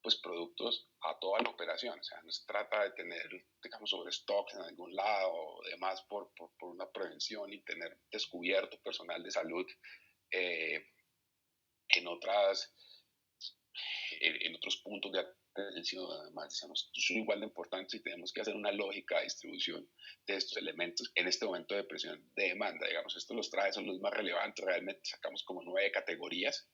pues productos a toda la operación. O sea, no se trata de tener, digamos, sobrestock en algún lado o demás por una prevención y tener descubierto personal de salud en otros puntos de atención. Además, decíamos, son igual de importantes y tenemos que hacer una lógica de distribución de estos elementos en este momento de presión de demanda. Digamos, esto los trae, son los más relevantes. Realmente sacamos como 9 categorías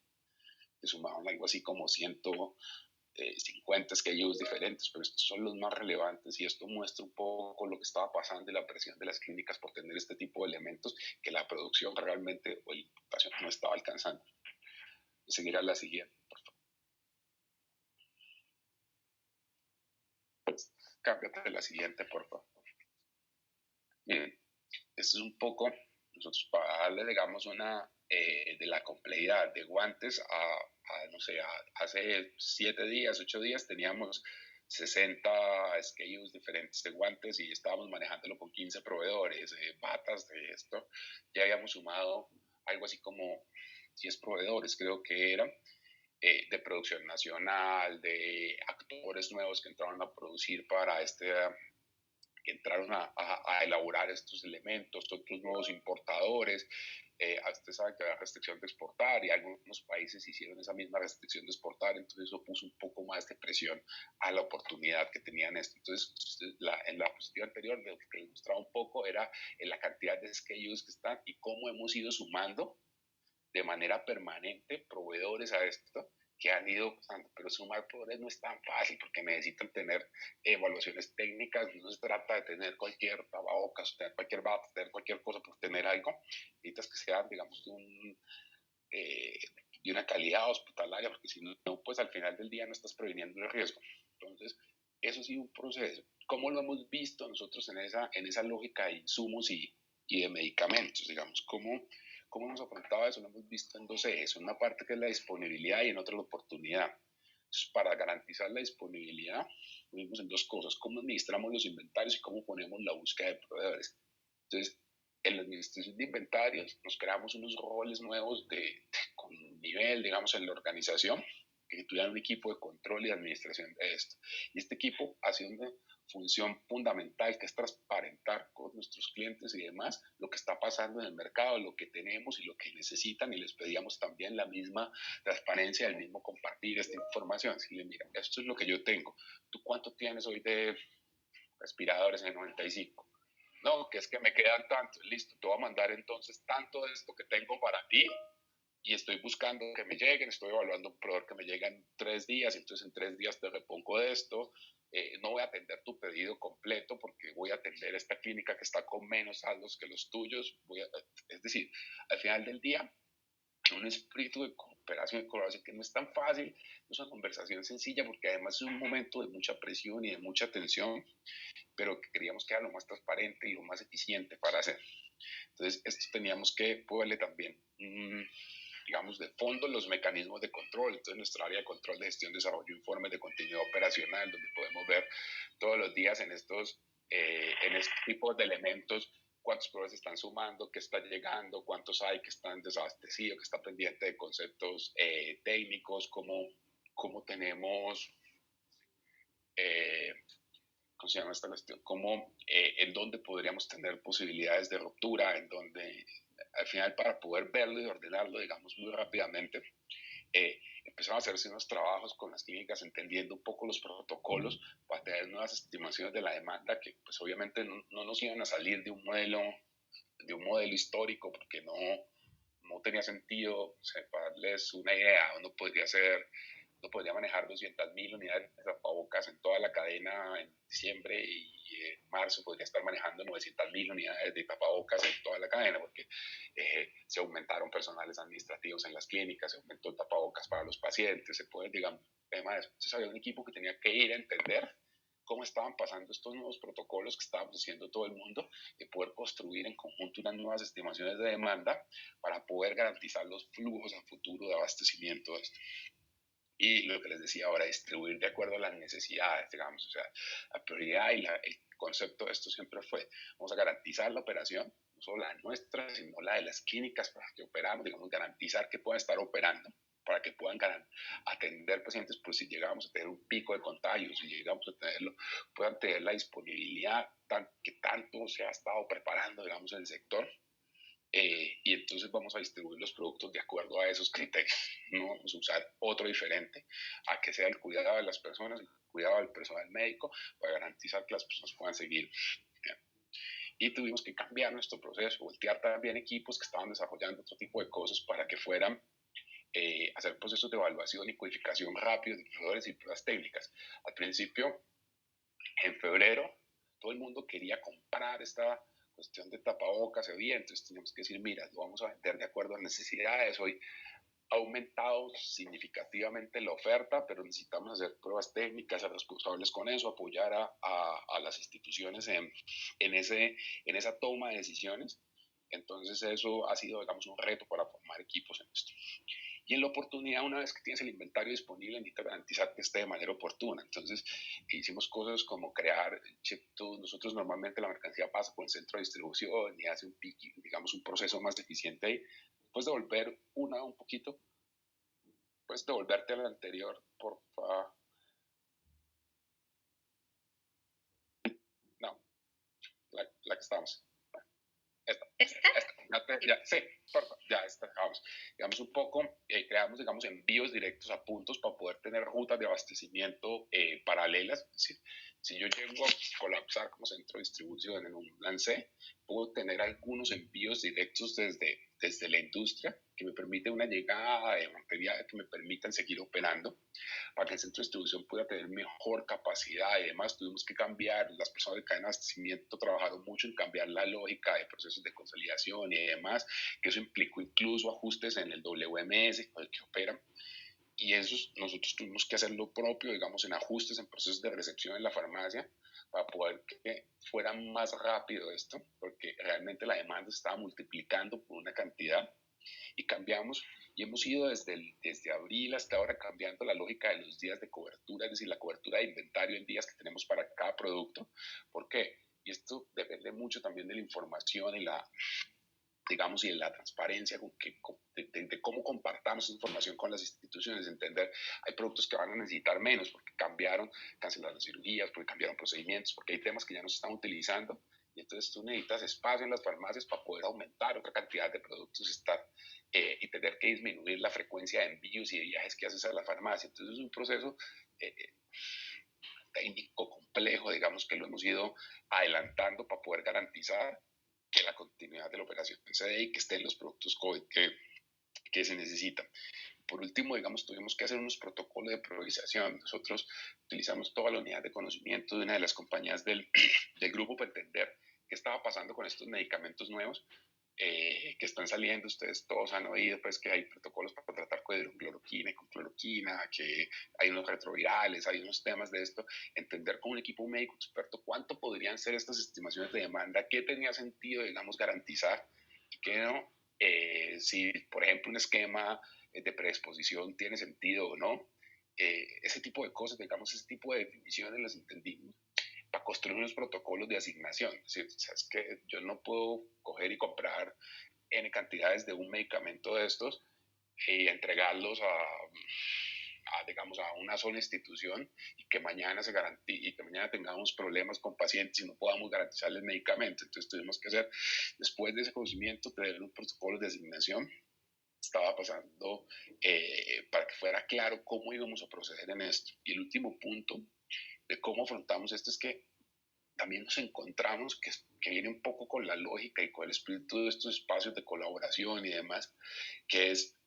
que sumaban algo así como 150 SKUs diferentes, pero estos son los más relevantes y esto muestra un poco lo que estaba pasando y la presión de las clínicas por tener este tipo de elementos que la producción realmente o la importación no estaba alcanzando. Seguir a la siguiente, por favor. Cámbiate de la siguiente, por favor. Miren, esto es un poco, nosotros para darle, digamos, una de la complejidad de guantes no sé, hace 7 días, 8 días teníamos 60 SKUs diferentes de guantes y estábamos manejándolo con 15 proveedores, batas de esto. Ya habíamos sumado algo así como 10 proveedores, creo que eran, de producción nacional, de actores nuevos que entraron a producir para que entraron a elaborar estos elementos, otros nuevos importadores. Usted sabe que había restricción de exportar y algunos países hicieron esa misma restricción de exportar, entonces eso puso un poco más de presión a la oportunidad que tenían esto. Entonces, en la posición anterior, lo que les mostraba un poco era en la cantidad de SKUs que están y cómo hemos ido sumando de manera permanente proveedores a esto que han ido pasando, pero sumar proveedores no es tan fácil porque necesitan tener evaluaciones técnicas, no se trata de tener cualquier tapabocas, tener cualquier bata, tener cualquier cosa por tener algo, necesitas que sean, digamos, de una calidad hospitalaria, porque si no, pues al final del día no estás previniendo el riesgo. Entonces, eso ha sido un proceso. ¿Cómo lo hemos visto nosotros en esa lógica de insumos y de medicamentos? Digamos, ¿cómo hemos afrontado eso? Lo hemos visto en dos ejes. Una parte que es la disponibilidad y en otra la oportunidad. Entonces, para garantizar la disponibilidad, lo vimos en dos cosas: cómo administramos los inventarios y cómo ponemos la búsqueda de proveedores. Entonces, en la administración de inventarios nos creamos unos roles nuevos con nivel, digamos, en la organización, que tuvieran un equipo de control y administración de esto. Y este equipo hace una función fundamental, que es transparentar con nuestros clientes y demás lo que está pasando en el mercado, lo que tenemos y lo que necesitan, y les pedíamos también la misma transparencia, el mismo compartir esta información. Decirle, mira, esto es lo que yo tengo. ¿Tú cuánto tienes hoy de respiradores en 95? No, que es que me quedan tantos. Listo, te voy a mandar entonces tanto de esto que tengo para ti, y estoy buscando que me lleguen, estoy evaluando un proveedor que me llega en 3 días, entonces en 3 días te repongo de esto. No voy a atender tu pedido completo porque voy a atender esta clínica que está con menos saldos que los tuyos. Es decir, al final del día, un espíritu de cooperación y colaboración que no es tan fácil, no es una conversación sencilla, porque además es un momento de mucha presión y de mucha tensión, pero que queríamos que era lo más transparente y lo más eficiente para hacer. Entonces, esto teníamos que ponerle también, digamos, de fondo los mecanismos de control. Entonces, nuestra área de control de gestión desarrolló informes de contenido operacional, donde podemos ver todos los días en estos tipos de elementos cuántos proveedores están sumando, qué está llegando, cuántos hay que están desabastecidos, que está pendiente de conceptos técnicos, cómo tenemos... ¿cómo se llama esta cuestión? En dónde podríamos tener posibilidades de ruptura, en donde al final, para poder verlo y ordenarlo, digamos, muy rápidamente, empezaron a hacerse unos trabajos con las clínicas, entendiendo un poco los protocolos para tener nuevas estimaciones de la demanda, que pues obviamente no nos iban a salir de un modelo histórico, porque no tenía sentido. O sea, para darles una idea, uno podría manejar 200.000 unidades de tapabocas en toda la cadena en diciembre, y en marzo podría estar manejando 900.000 unidades de tapabocas en toda la cadena, porque se aumentaron personales administrativos en las clínicas, se aumentó el tapabocas para los pacientes, se puede, digamos, tema de eso. Entonces había un equipo que tenía que ir a entender cómo estaban pasando estos nuevos protocolos que estábamos haciendo todo el mundo, y poder construir en conjunto unas nuevas estimaciones de demanda para poder garantizar los flujos a futuro de abastecimiento de esto. Y lo que les decía ahora, distribuir de acuerdo a las necesidades, digamos. O sea, la prioridad y el concepto de esto siempre fue: vamos a garantizar la operación, no solo la nuestra, sino la de las clínicas para que operamos, digamos, garantizar que puedan estar operando, para que puedan atender pacientes, pues si llegamos a tener un pico de contagios, si llegamos a tenerlo, puedan tener la disponibilidad que tanto se ha estado preparando, digamos, en el sector. Y entonces vamos a distribuir los productos de acuerdo a esos criterios. No vamos a usar otro diferente, a que sea el cuidado de las personas, el cuidado del personal médico, para garantizar que las personas puedan seguir. Y tuvimos que cambiar nuestro proceso, voltear también equipos que estaban desarrollando otro tipo de cosas para que fueran hacer procesos de evaluación y codificación rápidos de proveedores y pruebas técnicas. Al principio, en febrero, todo el mundo quería comprar esta cuestión de tapabocas, entonces teníamos que decir, mira, lo vamos a vender de acuerdo a necesidades. Hoy ha aumentado significativamente la oferta, pero necesitamos hacer pruebas técnicas, ser responsables con eso, apoyar a las instituciones en esa toma de decisiones. Entonces eso ha sido, digamos, un reto para formar equipos en esto. Y en la oportunidad, una vez que tienes el inventario disponible, necesitas garantizar que esté de manera oportuna. Entonces, hicimos cosas como crear chip-tools. Nosotros normalmente la mercancía pasa por el centro de distribución y hace digamos, un proceso más eficiente ahí. Puedes devolver un poquito. Puedes devolverte a la anterior, por favor. No, la que estamos. Sí, ya está, digamos un poco, creamos, digamos, envíos directos a puntos para poder tener rutas de abastecimiento paralelas. Es decir, si yo llego a colapsar como centro de distribución en un lance, puedo tener algunos envíos directos desde desde la industria, que me permite una llegada de material que me permitan seguir operando, para que el centro de distribución pueda tener mejor capacidad y demás. Tuvimos que cambiar, las personas de cadena de abastecimiento trabajaron mucho en cambiar la lógica de procesos de consolidación y demás, que eso implicó incluso ajustes en el WMS con el que operan. Y esos nosotros tuvimos que hacer lo propio, digamos, en ajustes, en procesos de recepción en la farmacia, para poder que fuera más rápido esto, porque realmente la demanda se estaba multiplicando por una cantidad, y cambiamos y hemos ido desde abril hasta ahora cambiando la lógica de los días de cobertura, es decir, la cobertura de inventario en días que tenemos para cada producto. ¿Por qué? Y esto depende mucho también de la información y la, digamos, y de la transparencia de cómo compartamos información con las instituciones, entender, hay productos que van a necesitar menos porque cambiaron, cancelaron cirugías, porque cambiaron procedimientos, porque hay temas que ya no se están utilizando, y entonces tú necesitas espacio en las farmacias para poder aumentar otra cantidad de productos y tener que disminuir la frecuencia de envíos y de viajes que haces a la farmacia. Entonces es un proceso técnico complejo, digamos, que lo hemos ido adelantando para poder garantizar que la continuidad de la operación se dé y que estén los productos COVID que se necesitan. Por último, digamos, tuvimos que hacer unos protocolos de priorización. Nosotros utilizamos toda la unidad de conocimiento de una de las compañías del grupo para entender qué estaba pasando con estos medicamentos nuevos que están saliendo. Ustedes todos han oído pues, que hay protocolos para tratar con hidrocloroquina y con cloroquina, que hay unos retrovirales, hay unos temas de esto. Entender con un equipo médico experto cuánto podrían ser estas estimaciones de demanda, qué tenía sentido, digamos, garantizar y qué no. Si, por ejemplo, un esquema de predisposición tiene sentido o no. Ese tipo de cosas, digamos, ese tipo de definiciones las entendimos para construir unos protocolos de asignación. Es decir, ¿sabes qué? Yo no puedo coger y comprar N cantidades de un medicamento de estos y entregarlos digamos, a una sola institución y que mañana y que mañana tengamos problemas con pacientes y no podamos garantizarles el medicamento. Entonces tuvimos que hacer, después de ese conocimiento, tener un protocolo de asignación. Estaba pasando para que fuera claro cómo íbamos a proceder en esto. Y el último punto de cómo afrontamos esto es que también nos encontramos, que viene un poco con la lógica y con el espíritu de estos espacios de colaboración y demás, que es,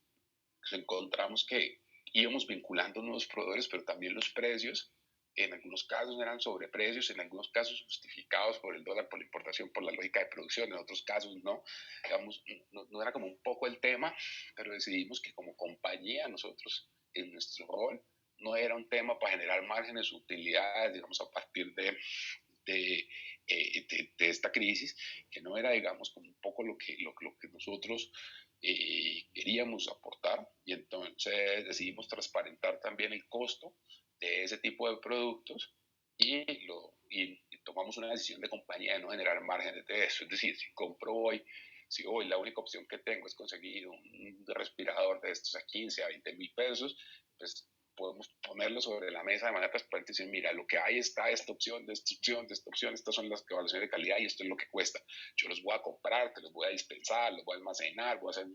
nos encontramos que íbamos vinculando nuevos proveedores, pero también los precios, en algunos casos eran sobreprecios, en algunos casos justificados por el dólar, por la importación, por la lógica de producción, en otros casos no, digamos, no era como un poco el tema, pero decidimos que como compañía nosotros, en nuestro rol, no era un tema para generar márgenes o utilidades, digamos, a partir de, esta crisis, que no era, digamos, como un poco lo que nosotros queríamos aportar, y entonces decidimos transparentar también el costo de ese tipo de productos y tomamos una decisión de compañía de no generar márgenes de eso. Es decir, si hoy la única opción que tengo es conseguir un respirador de estos a 15, a 20 mil pesos, pues podemos ponerlo sobre la mesa de manera transparente y decir, mira, lo que hay está esta opción, de esta opción, de esta opción, estas son las evaluaciones de calidad y esto es lo que cuesta. Yo los voy a comprar, te los voy a dispensar, los voy a almacenar, voy a hacer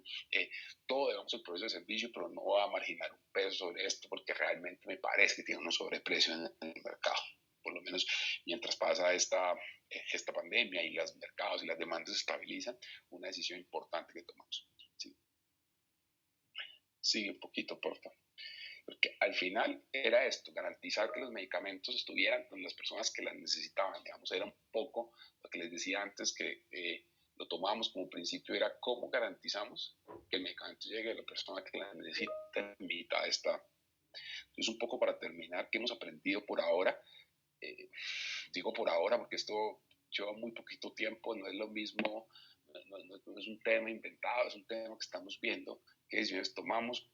todo, digamos, el proceso de servicio, pero no voy a marginar un peso sobre esto porque realmente me parece que tiene un sobreprecio en el mercado. Por lo menos mientras pasa esta pandemia y los mercados y las demandas se estabilizan, una decisión importante que tomamos. Sí, sigue un poquito, por favor. Porque al final era esto, garantizar que los medicamentos estuvieran con las personas que las necesitaban, digamos, era un poco lo que les decía antes, que lo tomamos como principio, era cómo garantizamos que el medicamento llegue a la persona que la necesita en mitad de esta. Entonces, un poco para terminar, ¿qué hemos aprendido por ahora? Digo por ahora porque esto lleva muy poquito tiempo, no es lo mismo, no es un tema inventado, es un tema que estamos viendo, qué decisiones tomamos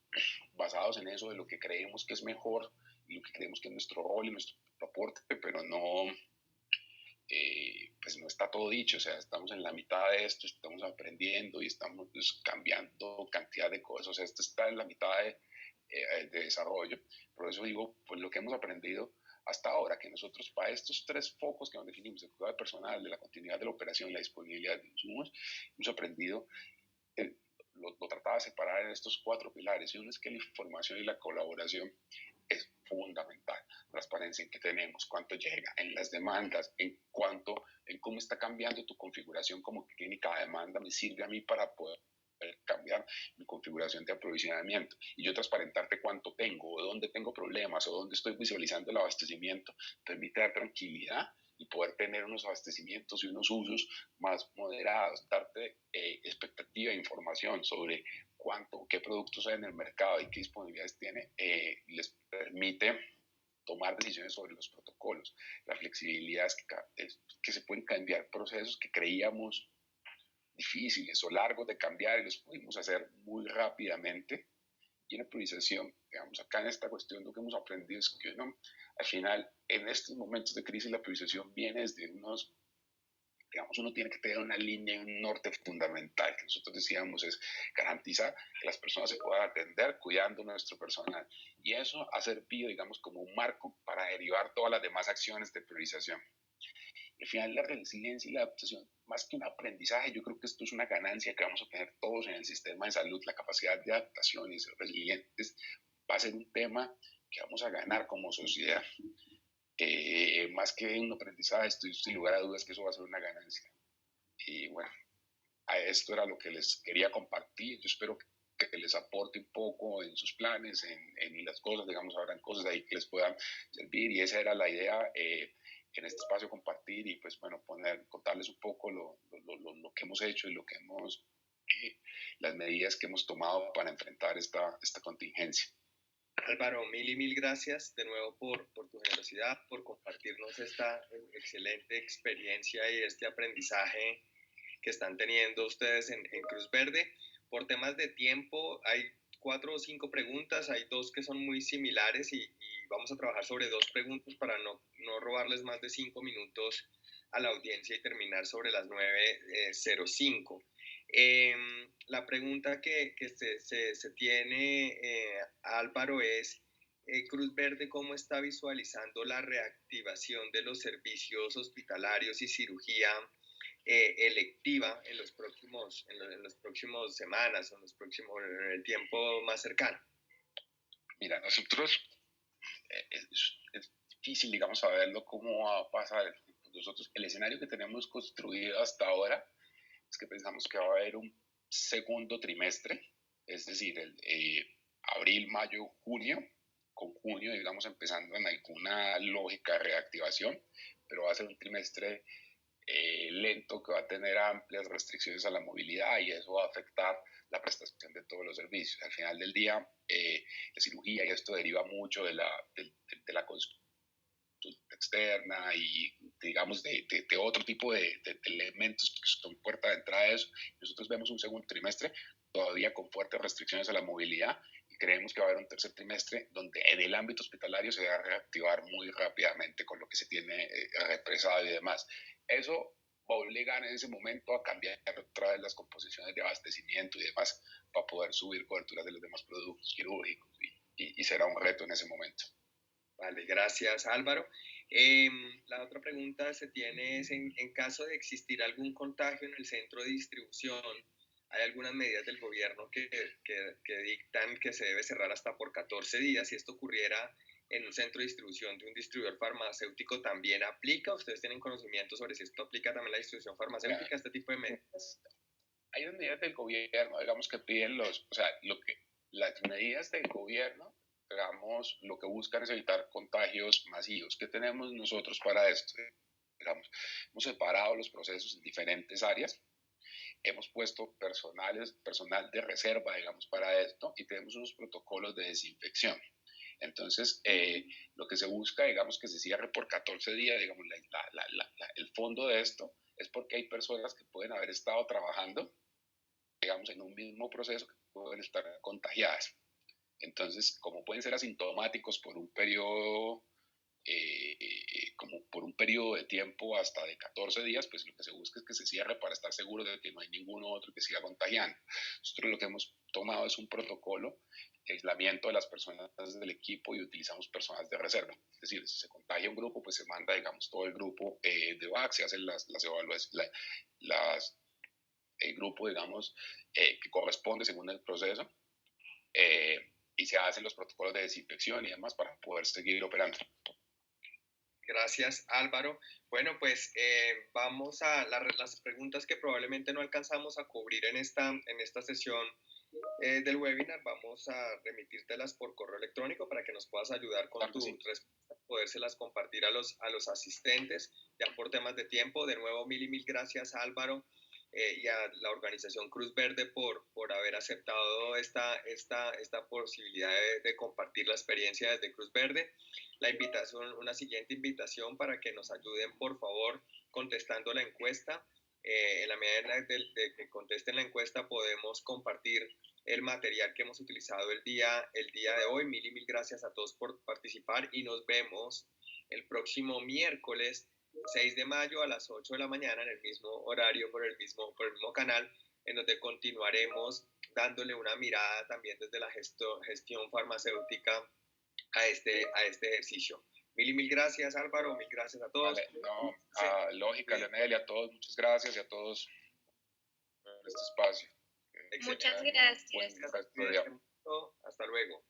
basados en eso, de lo que creemos que es mejor y lo que creemos que es nuestro rol y nuestro aporte, pero no, pues no está todo dicho, o sea, estamos en la mitad de esto, estamos aprendiendo y estamos pues, cambiando cantidad de cosas, o sea, esto está en la mitad de desarrollo, por eso digo, pues lo que hemos aprendido hasta ahora, que nosotros para estos tres focos que nos definimos, el cuidado personal, de la continuidad de la operación y la disponibilidad de insumos, hemos aprendido, lo trataba de separar en estos cuatro pilares, y uno es que la información y la colaboración es fundamental, transparencia en qué tenemos, cuánto llega, en las demandas, en cómo está cambiando tu configuración como clínica de demanda, me sirve a mí para poder cambiar mi configuración de aprovisionamiento y yo transparentarte cuánto tengo o dónde tengo problemas o dónde estoy visualizando el abastecimiento, permite dar tranquilidad y poder tener unos abastecimientos y unos usos más moderados, darte expectativa e información sobre cuánto, qué productos hay en el mercado y qué disponibilidades tiene, les permite tomar decisiones sobre los protocolos. La flexibilidad es que se pueden cambiar procesos que creíamos difíciles o largos de cambiar y los pudimos hacer muy rápidamente. Y en la priorización, digamos, acá en esta cuestión lo que hemos aprendido es que ¿no? Al final, en estos momentos de crisis, la priorización viene desde unos, digamos, uno tiene que tener una línea y un norte fundamental, que nosotros decíamos es garantizar que las personas se puedan atender cuidando nuestro personal. Y eso ha servido, digamos, como un marco para derivar todas las demás acciones de priorización. Al final, la resiliencia y la adaptación, más que un aprendizaje, yo creo que esto es una ganancia que vamos a tener todos en el sistema de salud. La capacidad de adaptación y ser resilientes va a ser un tema que vamos a ganar como sociedad. Más que un aprendizaje, estoy sin lugar a dudas que eso va a ser una ganancia. Y bueno, a esto era lo que les quería compartir. Yo espero que les aporte un poco en sus planes, en las cosas, digamos, habrán cosas ahí que les puedan servir y esa era la idea. En este espacio compartir y pues bueno, contarles un poco lo que hemos hecho y lo que hemos, las medidas que hemos tomado para enfrentar esta contingencia. Álvaro, mil y mil gracias de nuevo por tu generosidad, por compartirnos esta excelente experiencia y este aprendizaje que están teniendo ustedes en Cruz Verde. Por temas de tiempo, hay 4 o 5 preguntas, hay 2 que son muy similares y vamos a trabajar sobre 2 preguntas para no robarles más de 5 minutos a la audiencia y terminar sobre las 9:05. La pregunta que se tiene, Álvaro, es Cruz Verde, ¿cómo está visualizando la reactivación de los servicios hospitalarios y cirugía electiva en los próximos semanas, en el tiempo más cercano? Mira, nosotros es difícil, digamos, saberlo cómo va a pasar. Nosotros, el escenario que tenemos construido hasta ahora es que pensamos que va a haber un segundo trimestre, es decir, abril, mayo, junio, con junio, digamos, empezando en alguna lógica de reactivación, pero va a ser un trimestre lento que va a tener amplias restricciones a la movilidad y eso va a afectar la prestación de todos los servicios. Al final del día, la cirugía y esto deriva mucho de la consulta externa y digamos de otro tipo de elementos que son puerta de entrada de eso. Nosotros vemos un segundo trimestre todavía con fuertes restricciones a la movilidad y creemos que va a haber un tercer trimestre donde en el ámbito hospitalario se va a reactivar muy rápidamente con lo que se tiene represado y demás. Eso va a obligar en ese momento a cambiar otra vez las composiciones de abastecimiento y demás para poder subir coberturas de los demás productos quirúrgicos y será un reto en ese momento. Vale, gracias Álvaro. La otra pregunta se tiene es, en caso de existir algún contagio en el centro de distribución, ¿hay algunas medidas del gobierno que dictan que se debe cerrar hasta por 14 días? Si esto ocurriera en un centro de distribución de un distribuidor farmacéutico, ¿también aplica? ¿Ustedes tienen conocimiento sobre si esto aplica también a la distribución farmacéutica, este tipo de medidas? Hay unas medidas del gobierno, digamos, que piden las medidas del gobierno, digamos, lo que buscan es evitar contagios masivos. ¿Qué tenemos nosotros para esto? Digamos, hemos separado los procesos en diferentes áreas, hemos puesto personal de reserva, digamos, para esto y tenemos unos protocolos de desinfección. Entonces, lo que se busca, digamos, que se cierre por 14 días, digamos, el fondo de esto es porque hay personas que pueden haber estado trabajando, digamos, en un mismo proceso que pueden estar contagiadas. Entonces, como pueden ser asintomáticos por un periodo, como por un periodo de tiempo hasta de 14 días, pues lo que se busca es que se cierre para estar seguro de que no hay ninguno otro que siga contagiando. Nosotros lo que hemos tomado es un protocolo de aislamiento de las personas del equipo y utilizamos personas de reserva. Es decir, si se contagia un grupo, pues se manda, digamos, todo el grupo de VAC, se hacen las evaluaciones, el grupo, digamos, que corresponde según el proceso, y se hacen los protocolos de desinfección y demás para poder seguir operando. Gracias, Álvaro. Bueno, pues vamos a las preguntas que probablemente no alcanzamos a cubrir en esta sesión del webinar. Vamos a remitírtelas por correo electrónico para que nos puedas ayudar con Claro que tu sí. respuesta, podérselas compartir a los asistentes, ya por temas de tiempo. De nuevo, mil y mil gracias, Álvaro, y a la organización Cruz Verde por haber aceptado esta posibilidad de compartir la experiencia desde Cruz Verde. La invitación, una siguiente invitación para que nos ayuden, por favor, contestando la encuesta. En la medida de que contesten la encuesta, podemos compartir el material que hemos utilizado el día de hoy. Mil y mil gracias a todos por participar y nos vemos el próximo miércoles 6 de mayo a las 8 de la mañana en el mismo horario, por el mismo canal, en donde continuaremos dándole una mirada también desde la gestión farmacéutica a este ejercicio. Mil y mil gracias, Álvaro, mil gracias a todos. Vale, no, lógica, Leonel, y a todos, muchas gracias y a todos por este espacio. Muchas gracias. Hasta luego.